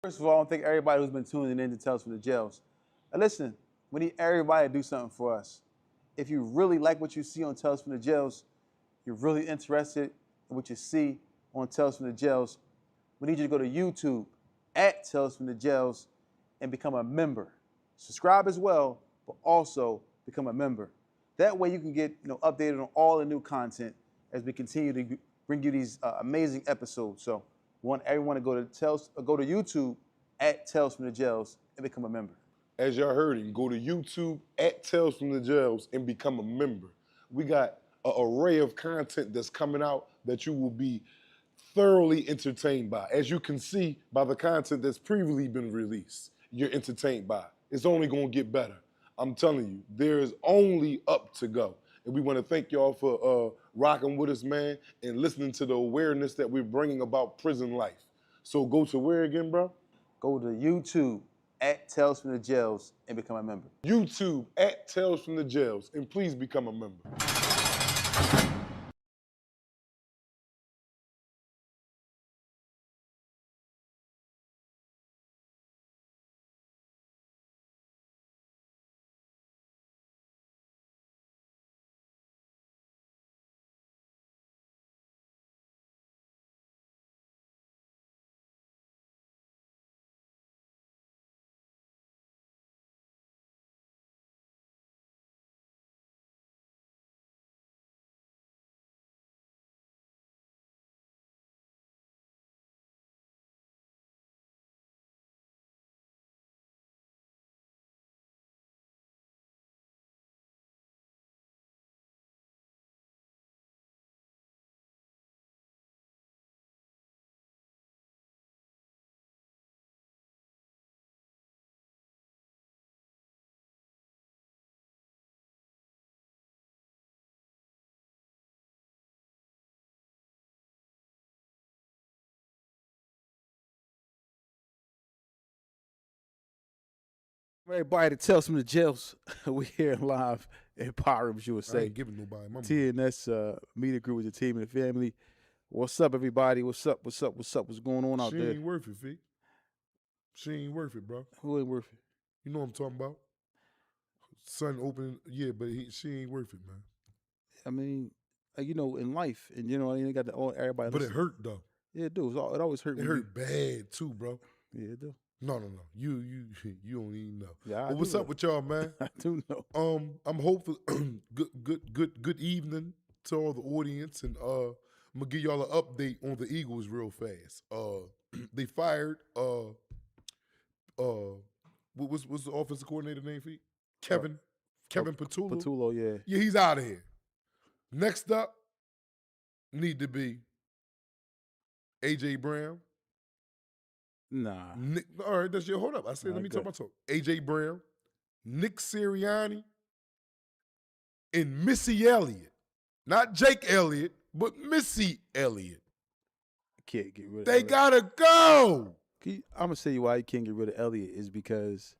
First of all, I want to thank everybody who's been tuning in to Tales from the Jails. And listen, we need everybody to do something for us. If you really like what you see on Tales from the Jails, you're really interested in what you see on Tales from the Jails, we need you to go to YouTube at Tales from the Jails and become a member. Subscribe as well, but also become a member. That way you can get updated on all the new content as we continue to bring you these amazing episodes. So we want everyone to go to YouTube at Tales from the Jails and become a member. As y'all heard it, go to YouTube at Tales from the Jails and become a member. We got an array of content that's coming out that you will be thoroughly entertained by. As you can see by the content that's previously been released, you're entertained by. It's only gonna get better. I'm telling you, there's only up to go. And we wanna thank y'all for rocking with us, man, and listening to the awareness that we're bringing about prison life. So go to where again, bro? Go to YouTube at Tales from the Jails and become a member. YouTube at Tales from the Jails, and please become a member. Everybody that Tales from the Jails, we here live in Power Rooms, you would I say. ain't giving nobody my money. TNS Media Group with the team and the family. What's up, everybody? What's up? What's up? What's up? What's going on out She there? ain't worth it, Fee. She ain't worth it, bro. Who ain't worth it? You know what I'm talking about? Son opening, yeah, but she ain't worth it, man. I mean, in life, and they got everybody. But it listen. hurt though. Yeah, it do. It always hurt. It hurt bad too, bro. Yeah, it do. No. You don't even know. Yeah, But what's up with y'all, man? I do know. I'm hopeful. Good evening to all the audience, and I'm gonna give y'all an update on the Eagles real fast. They fired what's the offensive coordinator name, Fee? Kevin Patullo. Patullo, yeah. Yeah, he's out of here. Next up, need to be AJ Brown. Nah. All right, that's your hold up. I said, let me talk about talk. AJ Brown, Nick Sirianni, and Missy Elliott. Not Jake Elliott, but Missy Elliott. Can't get rid of They gotta go. I'm gonna tell you why you can't get rid of Elliott is because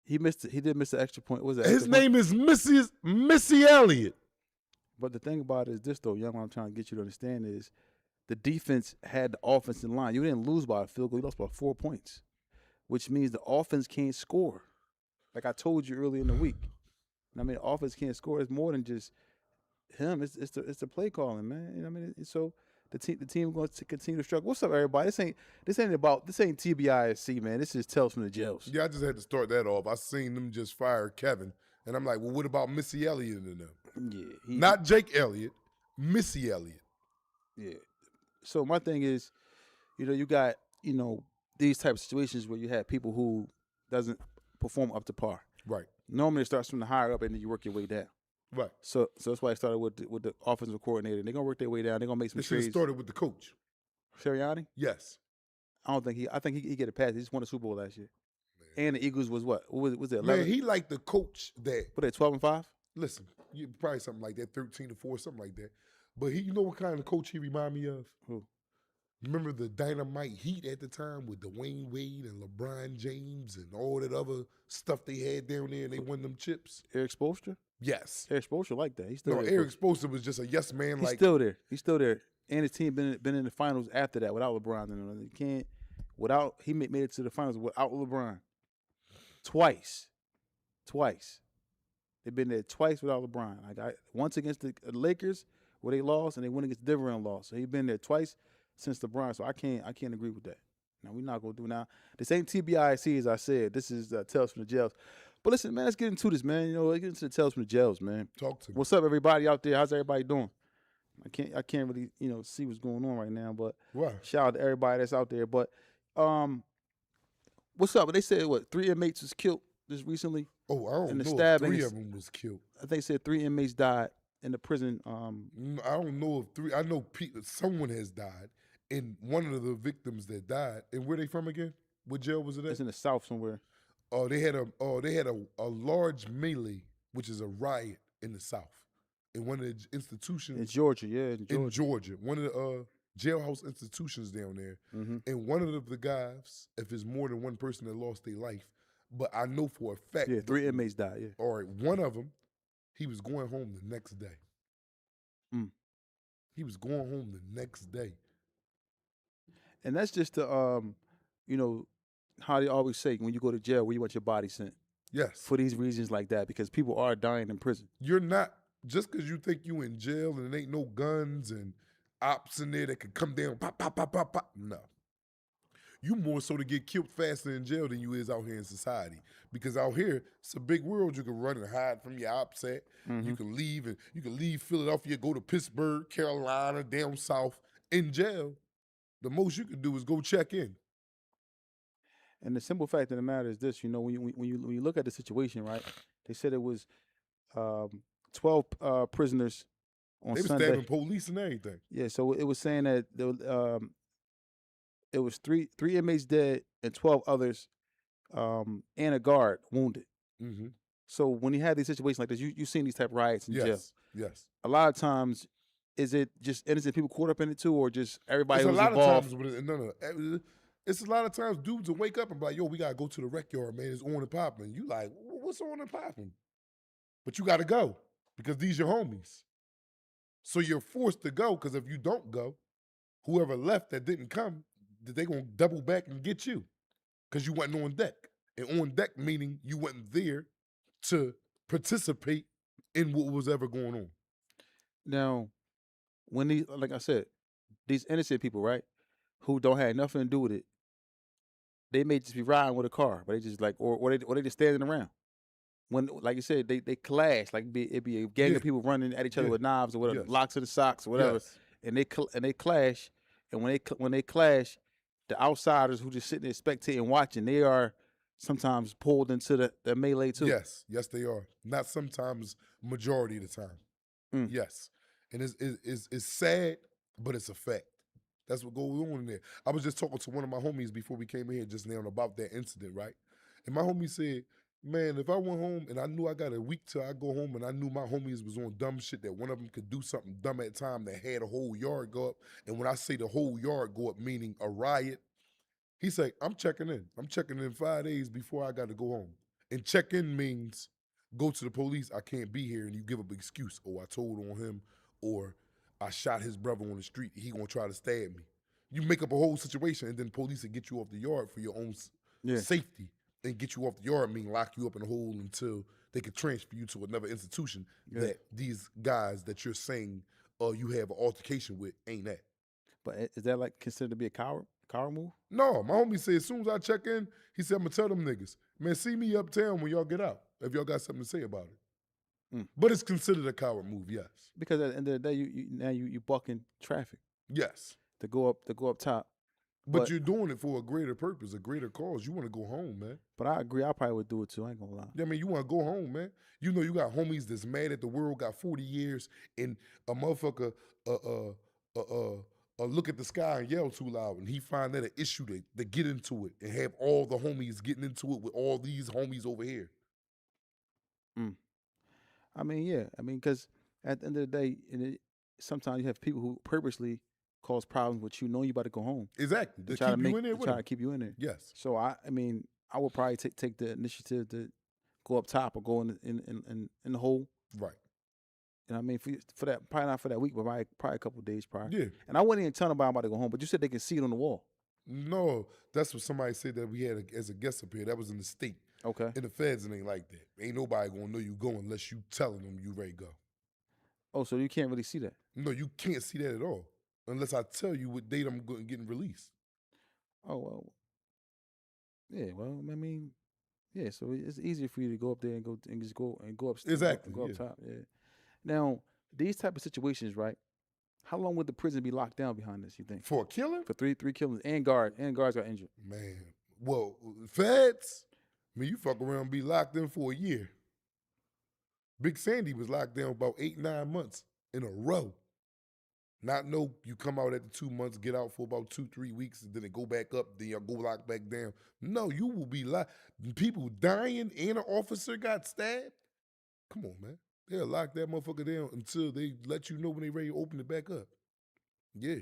he did miss the extra point. What was that? His name is Missy Elliott. But the thing about it is this, though, young. What I'm trying to get you to understand is the defense had the offense in line. You didn't lose by a field goal. You lost by 4 points, which means the offense can't score. Like I told you earlier in the week. I mean, the offense can't score. It's more than just him. It's the play calling, man. You know what I mean? So the team going to continue to struggle. What's up, everybody? This ain't TBISC, man. This is Tales from the Jails. Yeah, I just had to start that off. I seen them just fire Kevin, and I'm like, well, what about Missy Elliott and them? Yeah, not Jake Elliott, Missy Elliott. Yeah. So my thing is, you got these type of situations where you have people who doesn't perform up to par. Right. Normally it starts from the higher up and then you work your way down. Right. So that's why I started with the offensive coordinator. They're gonna work their way down. They're gonna make some trades. It started with the coach. Sirianni? Yes. I think he get a pass. He just won the Super Bowl last year. Man. And the Eagles was what? What was it? 11? Man, he like the coach that. What they 12-5? Listen, probably something like that, 13-4, something like that. But you know what kind of coach he remind me of? Who? Remember the Dynamite Heat at the time with Dwayne Wade and LeBron James and all that other stuff they had down there and they won them chips? Erik Spoelstra? Yes. Erik Spoelstra like that. He's still there. Erik Spoelstra was just a yes man. He's still there. He's still there. And his team been in the finals after that without LeBron. You can't he made it to the finals without LeBron. Twice. They've been there twice without LeBron. Once against the Lakers where they lost, and they went against Denver and lost. So he's been there twice since LeBron. So I can't agree with that. Now we're not gonna do now. This ain't TBIC as I said. This is Tales from the Jails. But listen, man, let's get into this, man. Let's get into the Tales from the Jails, man. Talk to me. What's up, everybody out there? How's everybody doing? I can't really see what's going on right now, but Wow. shout out to everybody that's out there. But what's up? They said 3 inmates was killed just recently. Oh, I don't And the know if stabbings. 3 of them was killed. I think they said 3 inmates died in the prison. I don't know if 3. I know someone has died, and one of the victims that died. And where they from again? What jail was it It's at? in the South somewhere. They had a large melee, which is a riot in the South, in one of the institutions In Georgia, yeah, in Georgia, one of the jailhouse institutions down there. Mhm. And one of the guys, if it's more than one person that lost their life, but I know for a fact, Yeah, 3 inmates died. Yeah. all right, one of them, he was going home the next day. Mm. He was going home the next day. And that's just the how they always say when you go to jail, where you want your body sent Yes. for these reasons like that, because people are dying in prison. You're not, just because you think you in jail and there ain't no guns and ops in there that could come down, pop, pop, pop, pop, pop. No. You more so to get killed faster in jail than you is out here in society. Because out here, it's a big world you can run and hide from your ops at. You can leave Philadelphia, go to Pittsburgh, Carolina, down south. In jail, the most you can do is go check in. And the simple fact of the matter is this: when you look at the situation, right? They said it was 12 prisoners on They were Sunday. stabbing police and everything. Yeah, so it was saying that it was three inmates dead and 12 others, and a guard wounded. Mm-hmm. So when you have these situations like this, you've seen these type of riots in jail. Yes, yes. A lot of times, is it just innocent people caught up in it too, or just everybody It's a who's lot involved? of times, no. It's a lot of times dudes will wake up and be like, yo, we got to go to the rec yard, man. It's on and popping. You like, what's on and popping? But you got to go because these your homies. So you're forced to go because if you don't go, whoever left that didn't come, they going to double back and get you because you wasn't on deck. And on deck meaning you wasn't there to participate in what was ever going on. Now, when these, like I said, these innocent people, right, who don't have nothing to do with it, they may just be riding with a car, but they just like, or they just standing around. When, like you said, they clash, like it'd be a gang Yeah. of people running at each other Yeah. with knives or whatever, Yes. locks of the socks or whatever, Yes. and they clash, and when they clash, the outsiders who just sitting there spectating, watching, they are sometimes pulled into the melee too. Yes, yes, they are. Not sometimes, majority of the time. Mm. Yes. And it's sad, but it's a fact. That's what goes on in there. I was just talking to one of my homies before we came in here just now about that incident, right? And my homie said, man, if I went home and I knew I got a week till I go home and I knew my homies was on dumb shit, that one of them could do something dumb at a time that had a whole yard go up. And when I say the whole yard go up, meaning a riot, he said, I'm checking in. I'm checking in 5 days before I got to go home. And check in means go to the police, I can't be here, and you give up an excuse. Oh, I told on him, or I shot his brother on the street, he gonna try to stab me. You make up a whole situation, and then police will get you off the yard for your own Yeah. safety. And get you off the yard, mean lock you up in a hole until they can transfer you to another institution Yeah. that these guys that you're saying you have an altercation with ain't at. But is that like considered to be a coward move? No, my homie said as soon as I check in, he said, I'm gonna tell them niggas, man, see me uptown when y'all get out, if y'all got something to say about it. Mm. But it's considered a coward move, yes. Because at the end of the day, you bucking traffic Yes. to go up top. But you're doing it for a greater purpose, a greater cause. You want to go home, man. But I agree, I probably would do it too. I ain't gonna lie. I mean, you want to go home, man. You know you got homies that's mad at the world, got 40 years, and a motherfucker look at the sky and yell too loud, and he find that an issue to get into it and have all the homies getting into it with all these homies over here. I mean, yeah. I mean, because at the end of the day, sometimes you have people who purposely cause problems with you, knowing you about to go home. Exactly. To To try keep to you in there with try them. to keep you in there. Yes. So I mean, I would probably take the initiative to go up top or go in the hole. Right. And I mean, for that, probably not for that week, but probably a couple of days prior. Yeah. And I wouldn't even tell nobody I'm about to go home. But you said they can see it on the wall. No, that's what somebody said that we had as a guest up here. That was in the state. Okay. In the feds, it ain't like that. Ain't nobody gonna know you going unless you telling them you ready to go. Oh, so you can't really see that. No, you can't see that at all unless I tell you what date I'm getting released. Oh well. Yeah. Well, I mean, yeah. So it's easier for you to go up there and go upstairs. Exactly, Go up yeah. top. Yeah. Now these type of situations, right? How long would the prison be locked down behind this? You think For a killing? for three killings and guards got injured. Man, well, feds, I mean, you fuck around and be locked in for a year. Big Sandy was locked down about 8-9 months in a row. Not know you come out after 2 months, get out for about 2-3 weeks, and then it go back up, then you go locked back down. No, you will be locked. People dying and an officer got stabbed. Come on, man. They'll lock that motherfucker down until they let you know when they ready to open it back up. Yeah.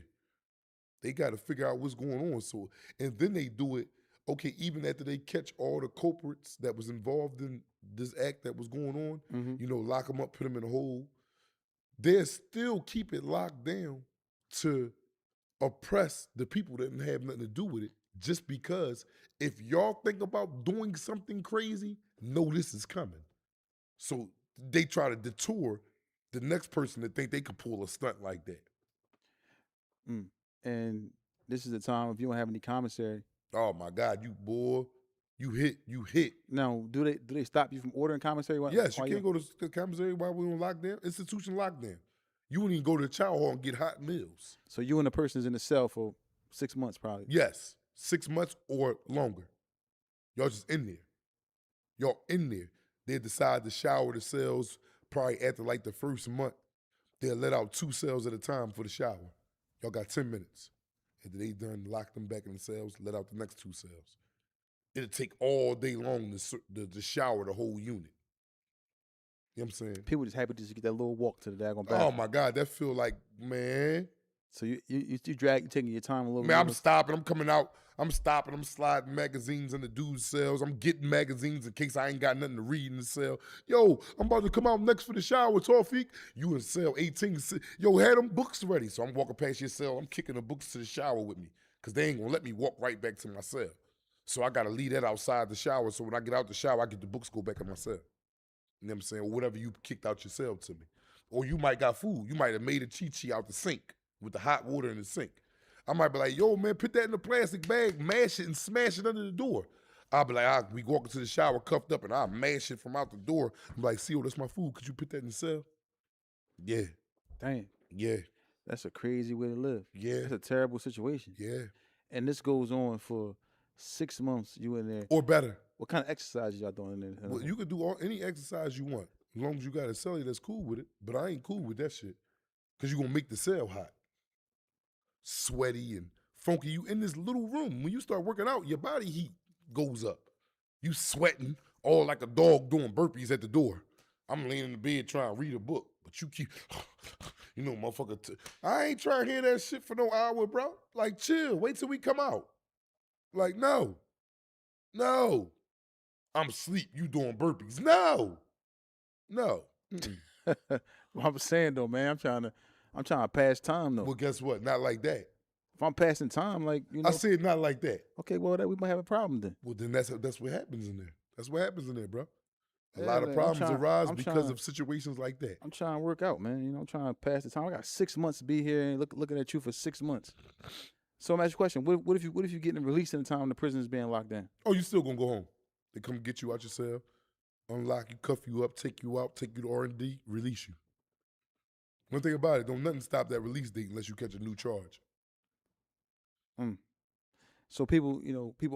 They got to figure out what's going on. So, and then they do it, okay, even after they catch all the culprits that was involved in this act that was going on, Mhm. you know, lock them up, put them in a hole, they'll still keep it locked down to oppress the people that didn't have nothing to do with it. Just because if y'all think about doing something crazy, know this is coming. So they try to detour the next person that think they could pull a stunt like that. And this is the time if you don't have any commissary. Oh my God, you boy, you hit. Now, do they stop you from ordering commissary? Yes, you can't go to the commissary while we on lockdown. Institution lockdown. You wouldn't even go to the chow hall and get hot meals. So you and the person is in the cell for 6 months, probably. Yes, 6 months or longer. Y'all just in there. Y'all in there. They decide to shower the cells probably after like the first month. They'll let out 2 cells at a time for the shower. Y'all got 10 minutes. After they done, lock them back in the cells, let out the next 2 cells. It'll take all day long to shower the whole unit. You know what I'm saying? People just happy just to get that little walk to the daggone Oh bathroom. my God, that feel like, man. So you taking your time a little Man, I'm bit. stopping. I'm coming out. I'm stopping. I'm sliding magazines in the dude's cells. I'm getting magazines in case I ain't got nothing to read in the cell. Yo, I'm about to come out next for the shower, Tawfiq. You in cell 18. Yo, had them books ready. So I'm walking past your cell. I'm kicking the books to the shower with me because they ain't going to let me walk right back to my cell. So I got to leave that outside the shower. So when I get out the shower, I get the books, go back in my cell. You know what I'm saying? Or whatever you kicked out your cell to me. Or you might got food. You might have made a chi-chi out the sink with the hot water in the sink. I might be like, yo, man, put that in a plastic bag, mash it, and smash it under the door. I'll be like, we walk into the shower cuffed up, and I'll mash it from out the door. I'm like, CO, that's my food. Could you put that in the cell? Yeah. Dang, Yeah. that's a crazy way to live. Yeah. That's a terrible situation. Yeah. And this goes on for 6 months. You in there? Or better. What kind of exercises y'all doing in there? Well, you could do any exercise you want. As long as you got a cellie that's cool with it. But I ain't cool with that shit. Because you're going to make the cell hot. Sweaty and funky. You in this little room. When you start working out, your body heat goes up. You sweating all like a dog doing burpees at the door. I'm laying in the bed trying to read a book, but you keep, you know, motherfucker. I ain't trying to hear that shit for no hour, bro. Like, chill. Wait till we come out. Like, no. I'm asleep. You doing burpees. No. Mm-mm. Well, I'm saying though, man, I'm trying to pass time though. Well, guess what? Not like that. If I'm passing time, like I said not like that. okay, well, we might have a problem then. Well, then that's what happens in there. That's what happens in there, bro. A Yeah, lot of man, problems arise I'm because trying- of situations like that. I'm trying to work out, man. You know, I'm trying to pass the time. I got 6 months to be here and looking at you for 6 months. So I'm asking you a question. What if you getting released in the time the prison is being locked down? Oh, you still gonna go home? They come get you out your cell, unlock you, cuff you up, take you out, take you to R&D, release you. One thing about it, don't nothing stop that release date unless you catch a new charge. So people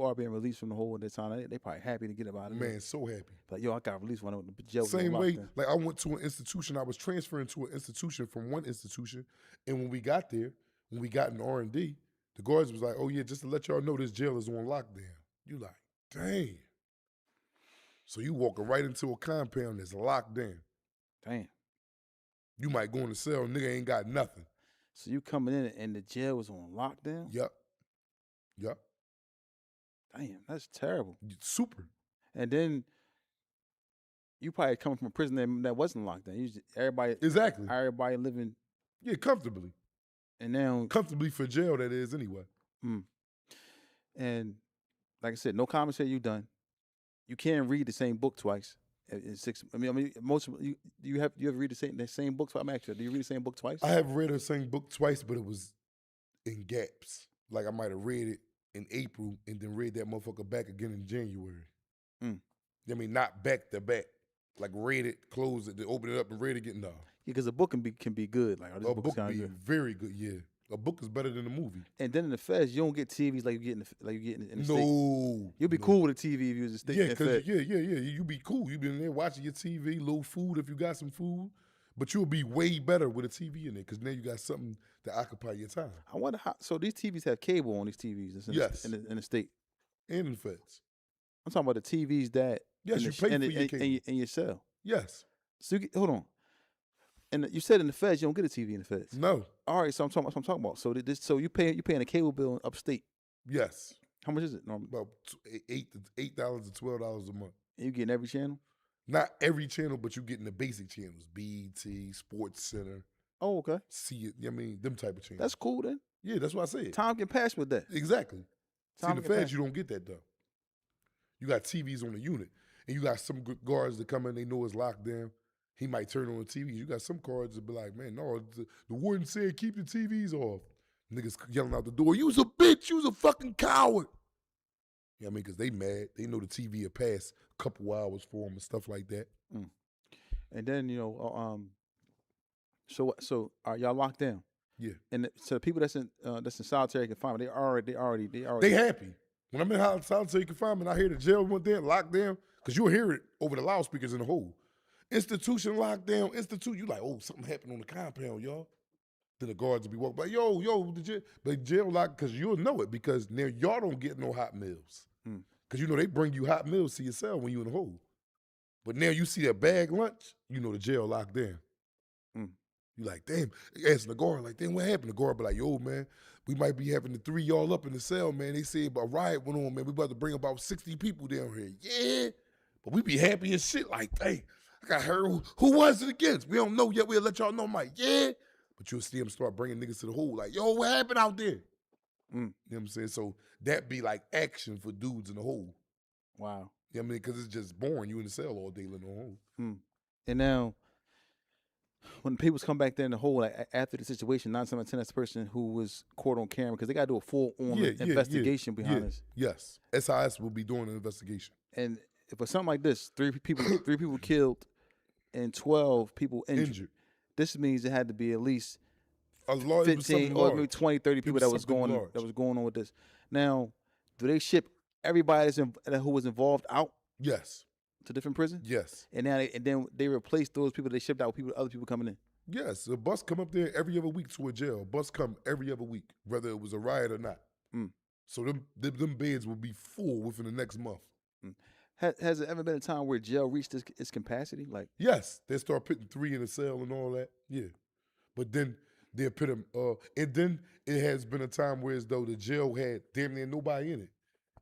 are being released from the hole at that time. They probably happy to get up out of there. Man, so happy. Like, yo, I got released when the jail was Same locked way, down. like I went to an institution, I was transferring to an institution from one institution, and when we got there, when we got in R&D, the guards was like, oh yeah, just to let y'all know this jail is on lockdown. You like, dang. So you walking right into a compound that's locked down. Damn. You might go in the cell, nigga ain't got nothing. So you coming in and the jail was on lockdown? Yup. Damn, that's terrible. Super. And then you probably coming from a prison that wasn't locked down. Everybody living, Yeah, comfortably. and now Comfortably for jail, that is, anyway. And like I said, no commentary you done. You can't read the same book twice in 6. I mean, most of you ever read the same book twice? I'm asking, do you read the same book twice? I have read the same book twice, but it was in gaps. Like I might have read it in April and then read that motherfucker back again in January. I mean, not back to back. Like read it, close it, then open it up and read it again. No. Yeah, because a book can be good. Like, oh, this A book book sounds be good. very good, yeah. A book is better than a movie. And then in the feds, you don't get TVs like you get in the state. No. You'll be cool with a TV if you was a state. Yeah, because you be cool. You be in there watching your TV, little food if you got some food. But you'll be way better with a TV in there because now you got something to occupy your time. I wonder how. So these TVs have cable on these TVs. That's in Yes. in the state. And in the feds. I'm talking about the TVs that. Yes, you pay for your cable. in your cell. Yes. So hold on. And you said in the feds you don't get a TV in the feds. No. All right, so I'm talking about. So so you paying a cable bill upstate. Yes. How much is it normally? About $8 to $12 a month. And you getting every channel? Not every channel, but you getting the basic channels. BET, Sports Center. Oh, okay. See it. I mean, them type of channels. That's cool then. Yeah, that's what I said. Time can pass with that. Exactly. Time See, the can feds, pass. you don't get that though. You got TVs on the unit, and you got some good guards that come in, they know it's locked down. He might turn on the TV. You got some guards that be like, man, no, the warden said keep the TVs off. Niggas yelling out the door, you's a bitch, you's a fucking coward. You know what I mean? Because they mad. They know the TV will pass a couple hours for them and stuff like that. And then, so are y'all locked down? Yeah. And so the people that's in solitary confinement, they already They happy. When I'm in solitary confinement, I hear the jail went there, locked down, because you'll hear it over the loudspeakers in the hole. Institution locked down, you like, oh, something happened on the compound, y'all. Then the guards will be walking by, yo, the jail locked, because you'll know it, because now y'all don't get no hot meals. Because they bring you hot meals to your cell when you in the hole. But now you see that bag lunch, the jail locked down. You like, damn, asking the guard, like, damn, what happened? The guard be like, yo, man, we might be having the 3 y'all up in the cell, man. They say a riot went on, man. We about to bring about 60 people down here. Yeah. But we be happy as shit, like, hey, I got heard. Who was it against? We don't know yet. We'll let y'all know. I'm like, yeah. But you'll see them start bringing niggas to the hole, like, yo, what happened out there? You know what I'm saying? So that be like action for dudes in the hole. Wow. You know what I mean? Because it's just boring. You in the cell all day in the hole. And now, when people come back there in the hole, like, after the situation, 9 times out of 10, that's the person who was caught on camera, because they got to do a full-on investigation behind this. Yes. SIS will be doing an investigation. And for something like this, 3 people killed and 12 people injured. This means it had to be at least 15 or maybe 20, 30 people that was going on with this. Now, do they ship everybody who was involved out? Yes. To different prisons? Yes. And then they replace those people they shipped out with other people coming in? Yes. A bus come up there every other week to a jail. A bus come every other week, whether it was a riot or not. So them beds will be full within the next month. Has there ever been a time where jail reached its capacity? Like, yes, they start putting 3 in a cell and all that. Yeah, but then they put them. And then it has been a time where as though the jail had damn near nobody in it.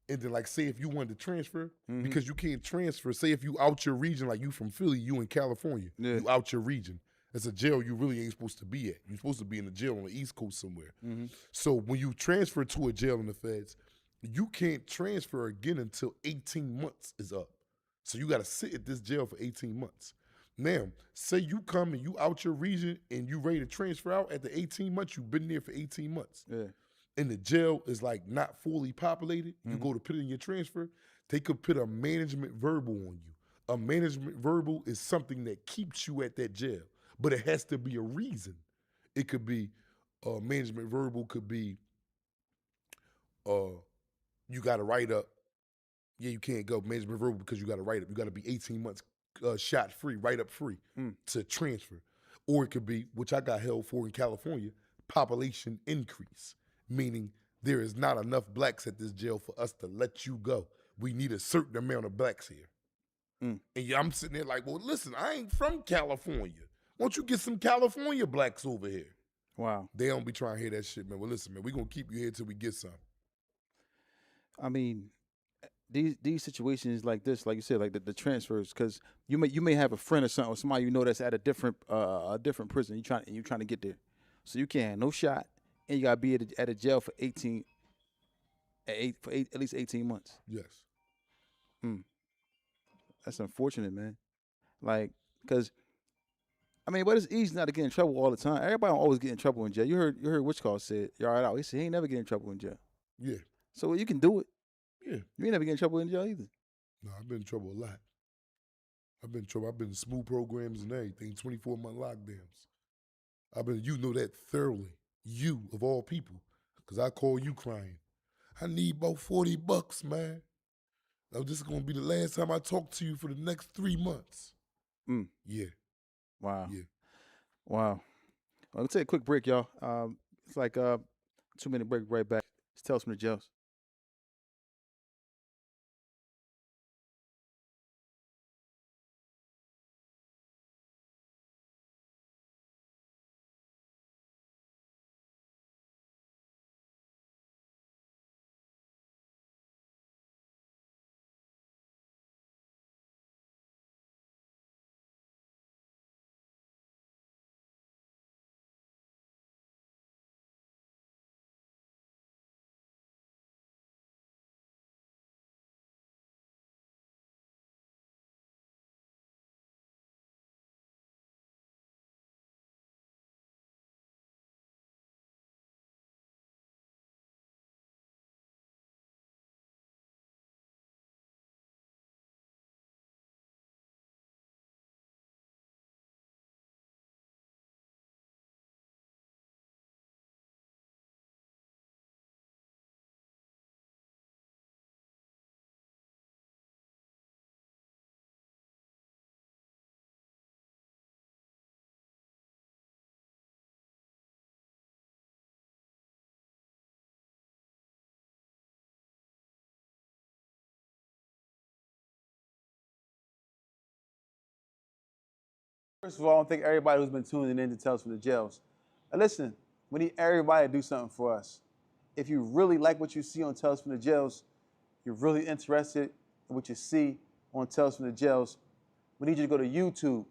And then, like, say if you wanted to transfer, because you can't transfer. Say if you out your region, like you from Philly, you in California, you out your region. It's a jail you really ain't supposed to be at. You're supposed to be in a jail on the East Coast somewhere. So when you transfer to a jail in the feds, you can't transfer again until 18 months is up. So you got to sit at this jail for 18 months. Now, say you come and you out your region and you ready to transfer out at the 18 months, you've been there for 18 months. Yeah. And the jail is like not fully populated. You go to put in your transfer, they could put a management verbal on you. A management verbal is something that keeps you at that jail, but it has to be a reason. It could be a management verbal, could be you got to write up. Yeah, you can't go management verbal because you got to write up. You got to be 18 months shot free, write up free to transfer. Or it could be, which I got held for in California, population increase, meaning there is not enough blacks at this jail for us to let you go. We need a certain amount of blacks here. And I'm sitting there like, well, listen, I ain't from California. Why don't you get some California blacks over here? Wow. They don't be trying to hear that shit, man. Well, listen, man, we going to keep you here till we get some. I mean, these situations like this, like you said, like the transfers, because you may have a friend or something, or somebody you know that's at a different prison. You're trying to get there, so you can't have no shot, and you gotta be at a jail for 18 at least 18 months. Yes. That's unfortunate, man. Like, because I mean, but it's easy not to get in trouble all the time. Everybody don't always get in trouble in jail. You heard Witch Call said, "Y'all right out." He said he ain't never get in trouble in jail. Yeah. So you can do it. Yeah. You ain't never get in trouble in jail either. No, I've been in trouble a lot. I've been in trouble. I've been in smooth programs and everything, 24-month lockdowns. You know that thoroughly. You, of all people. Because I call you crying. I need about $40, man. Now, this is going to be the last time I talk to you for the next 3 months. Yeah. Wow. Yeah. Wow. Well, let's take a quick break, y'all. It's like a 2-minute break. Right back. Let's tell us from the jails. First of all, I want to thank everybody who's been tuning in to Tales from the Jails. Now listen, we need everybody to do something for us. If you really like what you see on Tales from the Jails, you're really interested in what you see on Tales from the Jails, we need you to go to YouTube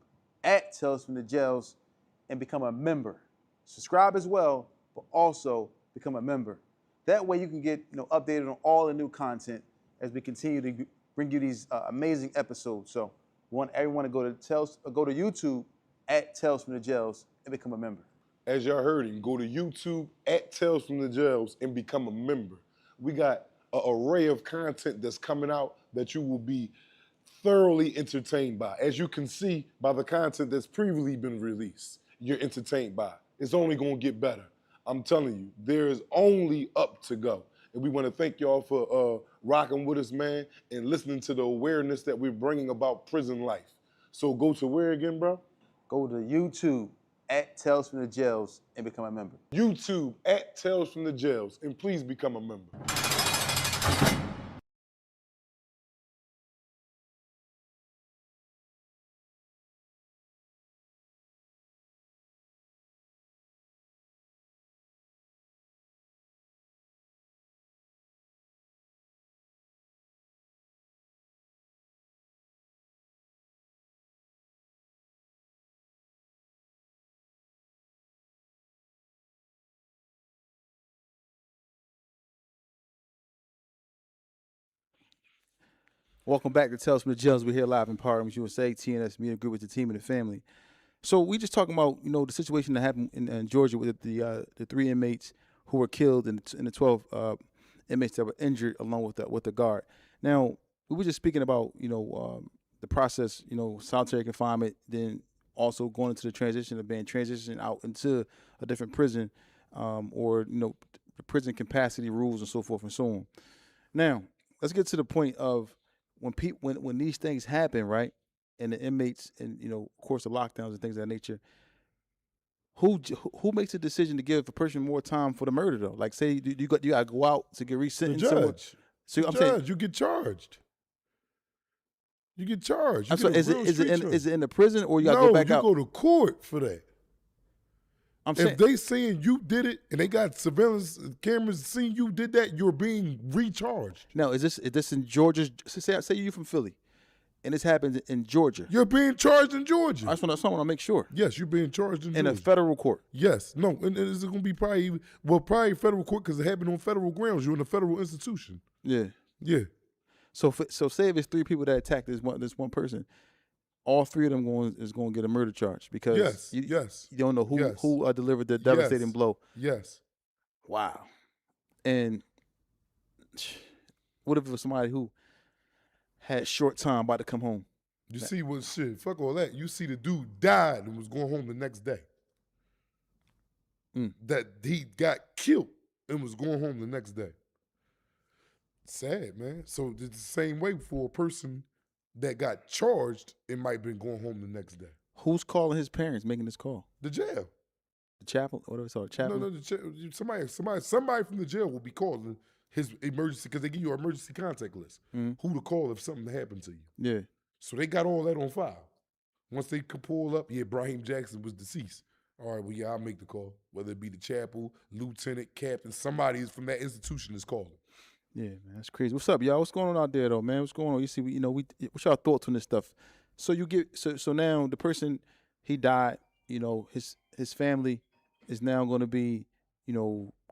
at Tales from the Jails and become a member. Subscribe as well, but also become a member. That way you can get updated on all the new content as we continue to bring you these amazing episodes. So we want everyone to go to YouTube at Tales from the Jails and become a member. As y'all heard him, go to YouTube at Tales from the Jails and become a member. We got an array of content that's coming out that you will be thoroughly entertained by. As you can see by the content that's previously been released, you're entertained by. It's only gonna get better. I'm telling you, there's only up to go. And we want to thank y'all for rocking with us, man, and listening to the awareness that we're bringing about prison life. So go to where again, bro? Go to YouTube at Tales from the Jails and become a member. YouTube at Tales from the Jails, and please become a member. Welcome back to Tales from the Jails. We're here live in Parliament USA, TNS Media Group with the team and the family. So we just talking about the situation that happened in Georgia with the 3 inmates who were killed and the 12 inmates that were injured along with the guard. Now we were just speaking about the process, solitary confinement, then also going into the transition of being transitioned out into a different prison, or the prison capacity rules and so forth and so on. Now let's get to the point of when these things happen, right, and the inmates and of course the lockdowns and things of that nature. Who makes the decision to give a person more time for the murder though? Like say you got to go out to get resentenced. The judge. So the I'm judge, saying you get charged. You get charged. So is it in the prison or you got to no, go back you out? go to court for that. I'm saying If they saying you did it and they got surveillance cameras seeing you did that, you're being recharged. now is this in Georgia? Say you from Philly, and this happens in Georgia. You're being charged in Georgia. I just want to make sure. Yes, you're being charged in In Georgia. a federal court. Yes. No, and it's going to be probably federal court because it happened on federal grounds. You're in a federal institution. Yeah. Yeah. So say if it's 3 people that attacked this one person, all 3 of them is going to get a murder charge because Yes. you Yes. don't know who Yes. delivered the devastating blow. Yes. Wow. And what if it was somebody who had short time about to come home? You see what shit? Fuck all that. You see the dude died and was going home the next day. That he got killed and was going home the next day. Sad, man. So it's the same way for a person that got charged, it might have been going home the next day. Who's calling his parents, making this call? The jail. The chaplain? What do we call it? Chaplain? No, somebody from the jail will be calling his emergency because they give you an emergency contact list. Who to call if something happened to you. Yeah. So they got all that on file. Once they could pull up, Brahim Jackson was deceased. All right, well, I'll make the call. Whether it be the chapel, lieutenant, captain, somebody from that institution is calling. Yeah, man, that's crazy. What's up, y'all? What's going on out there, though, man? What's going on? You see, what's y'all thoughts on this stuff? So so now the person, he died. His family is now going to be,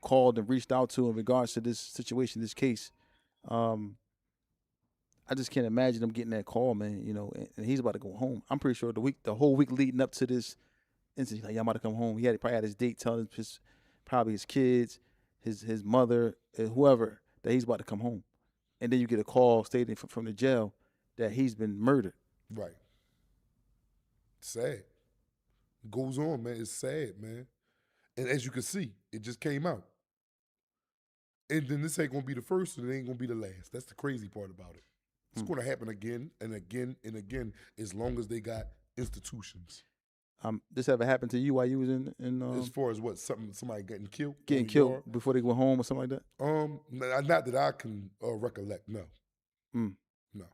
called and reached out to in regards to this situation, this case. I just can't imagine them getting that call, man. And he's about to go home. I'm pretty sure the whole week leading up to this incident, like, y'all about to come home. He probably had his date telling probably his kids, his mother, whoever, that he's about to come home. And then you get a call stating from the jail that he's been murdered. Right. Sad. It goes on, man. It's sad, man. And as you can see, it just came out. And then this ain't going to be the first and it ain't going to be the last. That's the crazy part about it. It's going to happen again and again and again as long as they got institutions. This ever happened to you while you was in as far as what, somebody getting killed? Getting killed before they went home or something like that? Not that I can recollect, no. No.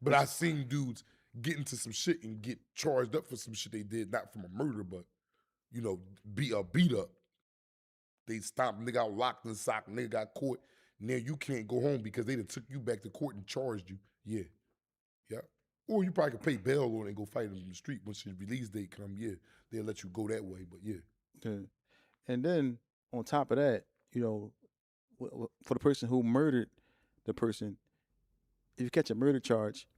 But I seen dudes get into some shit and get charged up for some shit they did, not from a murder, but, beat up. They stopped, nigga got locked in the sock, nigga got caught. Now you can't go home because they done took you back to court and charged you. Yeah. Yeah. Or you probably could pay bail on and go fight them in the street once your release date come. Yeah, they'll let you go that way, but yeah. And then on top of that, for the person who murdered the person, if you catch a murder charge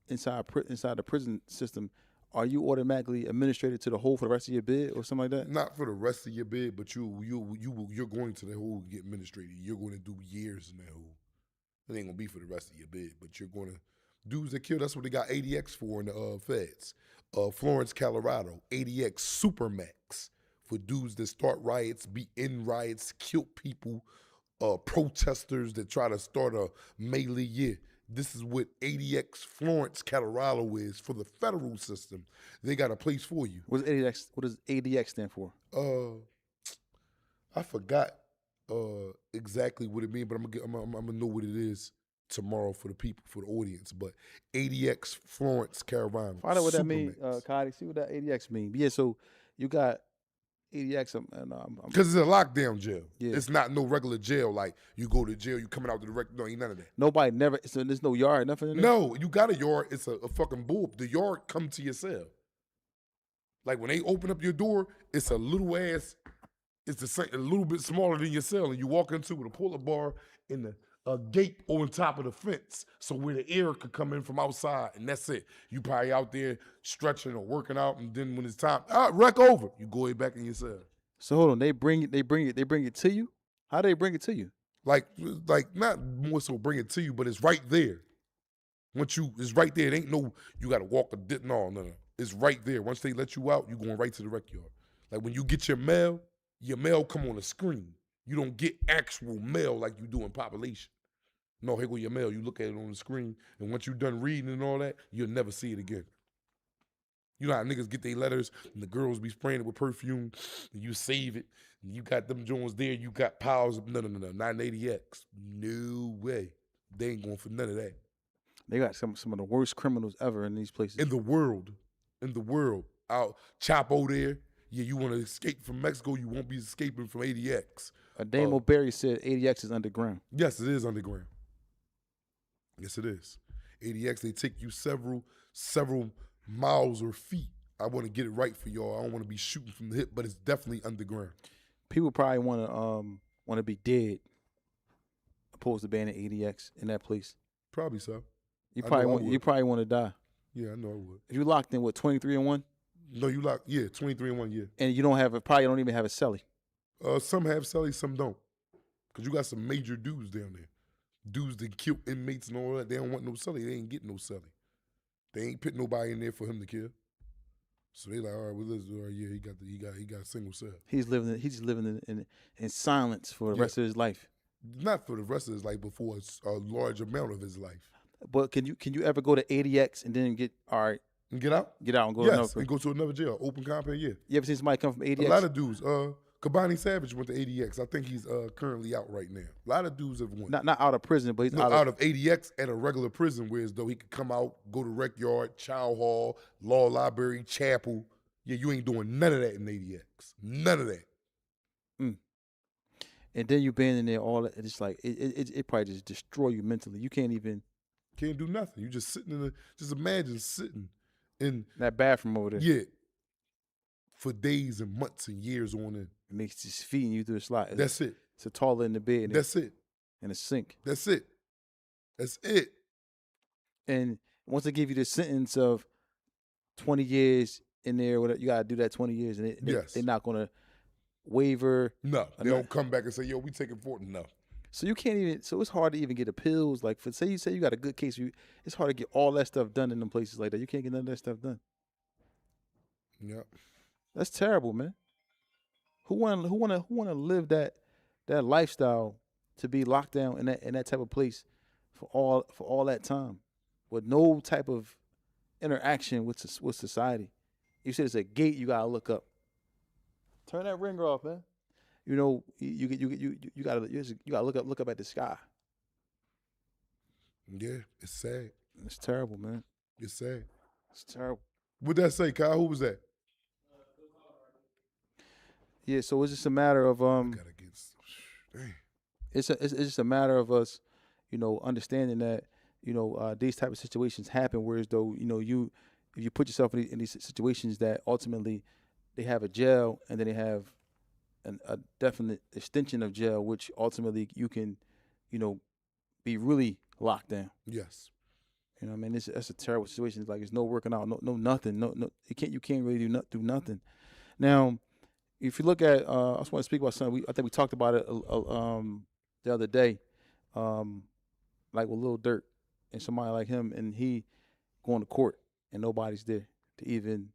inside the prison system, are you automatically administrated to the hole for the rest of your bid or something like that? Not for the rest of your bid, but you're going to the hole to get administrated. You're going to do years in that hole. It ain't gonna be for the rest of your bid, but you're going to. Dudes that kill, that's what they got ADX for in the feds. Florence, Colorado, ADX Supermax for dudes that start riots, be in riots, kill people, protesters that try to start a melee. Yeah, this is what ADX Florence, Colorado is for the federal system. They got a place for you. What does ADX stand for? I forgot exactly what it means, but I'm gonna know what it is tomorrow for the people, for the audience. But ADX Florence, Carolina. Find out what that means, Cody. See what that ADX means. Yeah, so you got ADX. Because it's a lockdown jail. Yeah. It's not no regular jail like you go to jail, you coming out to the record. No, ain't none of that. Nobody never. So there's no yard, nothing in there? No, you got a yard. It's a fucking bull. The yard come to your cell. Like when they open up your door, it's a little ass. It's the same, a little bit smaller than your cell, and you walk into with a pull-up bar and a gate on top of the fence, so where the air could come in from outside, and that's it. You probably out there stretching or working out, and then when it's time, wreck over, you go back in your cell. So hold on, they bring it to you. How do they bring it to you? Like not more so bring it to you, but it's right there. It's right there. It ain't no you got to walk a dip. No. It's right there. Once they let you out, you going right to the rec yard. Like when you get your mail come on a screen. You don't get actual mail like you do in population. No, here go your mail. You look at it on the screen, and once you're done reading and all that, you'll never see it again. You know how niggas get their letters, and the girls be spraying it with perfume, and you save it, and you got them Jones there, you got piles of, no, not an ADX. No way. They ain't going for none of that. They got some of the worst criminals ever in these places. In the world. Out Chapo there. Yeah, you want to escape from Mexico, you won't be escaping from ADX. Damo Berry said ADX is underground. Yes, it is underground. Yes, it is. ADX, they take you several miles or feet. I want to get it right for y'all. I don't want to be shooting from the hip, but it's definitely underground. People probably want to be dead, opposed to being an ADX in that place. Probably so. You I probably know I want would. you probably want to die. Yeah, I know I would. If you locked in with 23-1, No, you lock. Yeah, 23 in 1 year. and you probably don't even have a celly. Some have cellies, some don't. Because you got some major dudes down there. Dudes that kill inmates and all that. They don't want no celly. They ain't getting no celly. They ain't put nobody in there for him to kill. So they like, all right, well, yeah, he got a single cell. He's just living in silence for the rest of his life. Not for the rest of his life, but for a large amount of his life. But can you ever go to ADX and then get And get out? and go to Yes, another? and go to another jail. Open compound, yeah. You ever seen somebody come from ADX? A lot of dudes. Kabani Savage went to ADX. I think he's currently out right now. A lot of dudes have went. not out of prison, but he's No, out of ADX at a regular prison, whereas though he could come out, go to rec yard, chow hall, law library, chapel. Yeah, you ain't doing none of that in ADX. None of that. And then you been in there all that. It's like it probably just destroy you mentally. You can't even Can't do nothing. You just sitting in just imagine sitting in that bathroom over there. yeah for days and months and years on end. It makes just feeding you through the slot. That's it. It's a toilet in the bed. That's it. and a sink. That's it. That's it. And once they give you the sentence of 20 years in there, whatever, you got to do that 20 years, and Yes. they're not going to waiver. No, they don't come back and say, "Yo, we taking 40." No. So you can't even. So it's hard to even get appeals. Like for say you got a good case, it's hard to get all that stuff done in them places like that. You can't get none of that stuff done. Yep. That's terrible, man. Who wanna live that lifestyle to be locked down in that type of place for all that time with no type of interaction with society? You said it's a gate you gotta look up. Turn that ringer off, man. You know you gotta look up at the sky. Yeah, it's sad. It's terrible, man. It's sad. It's terrible. What'd that say, Kyle? Who was that? Yeah, so it's just a matter of Gotta get. Dang. it's just a matter of us, understanding that, these type of situations happen. Whereas though, if you put yourself in these situations that ultimately they have a jail and then they have a definite extension of jail, which ultimately you can, be really locked down. Yes. You know what I mean? That's a terrible situation. It's like it's no working out, no nothing, no. You can't really do nothing. Now, if you look at, I just want to speak about something. I think we talked about it the other day, like with Lil Durk and somebody like him, and he going to court and nobody's there to even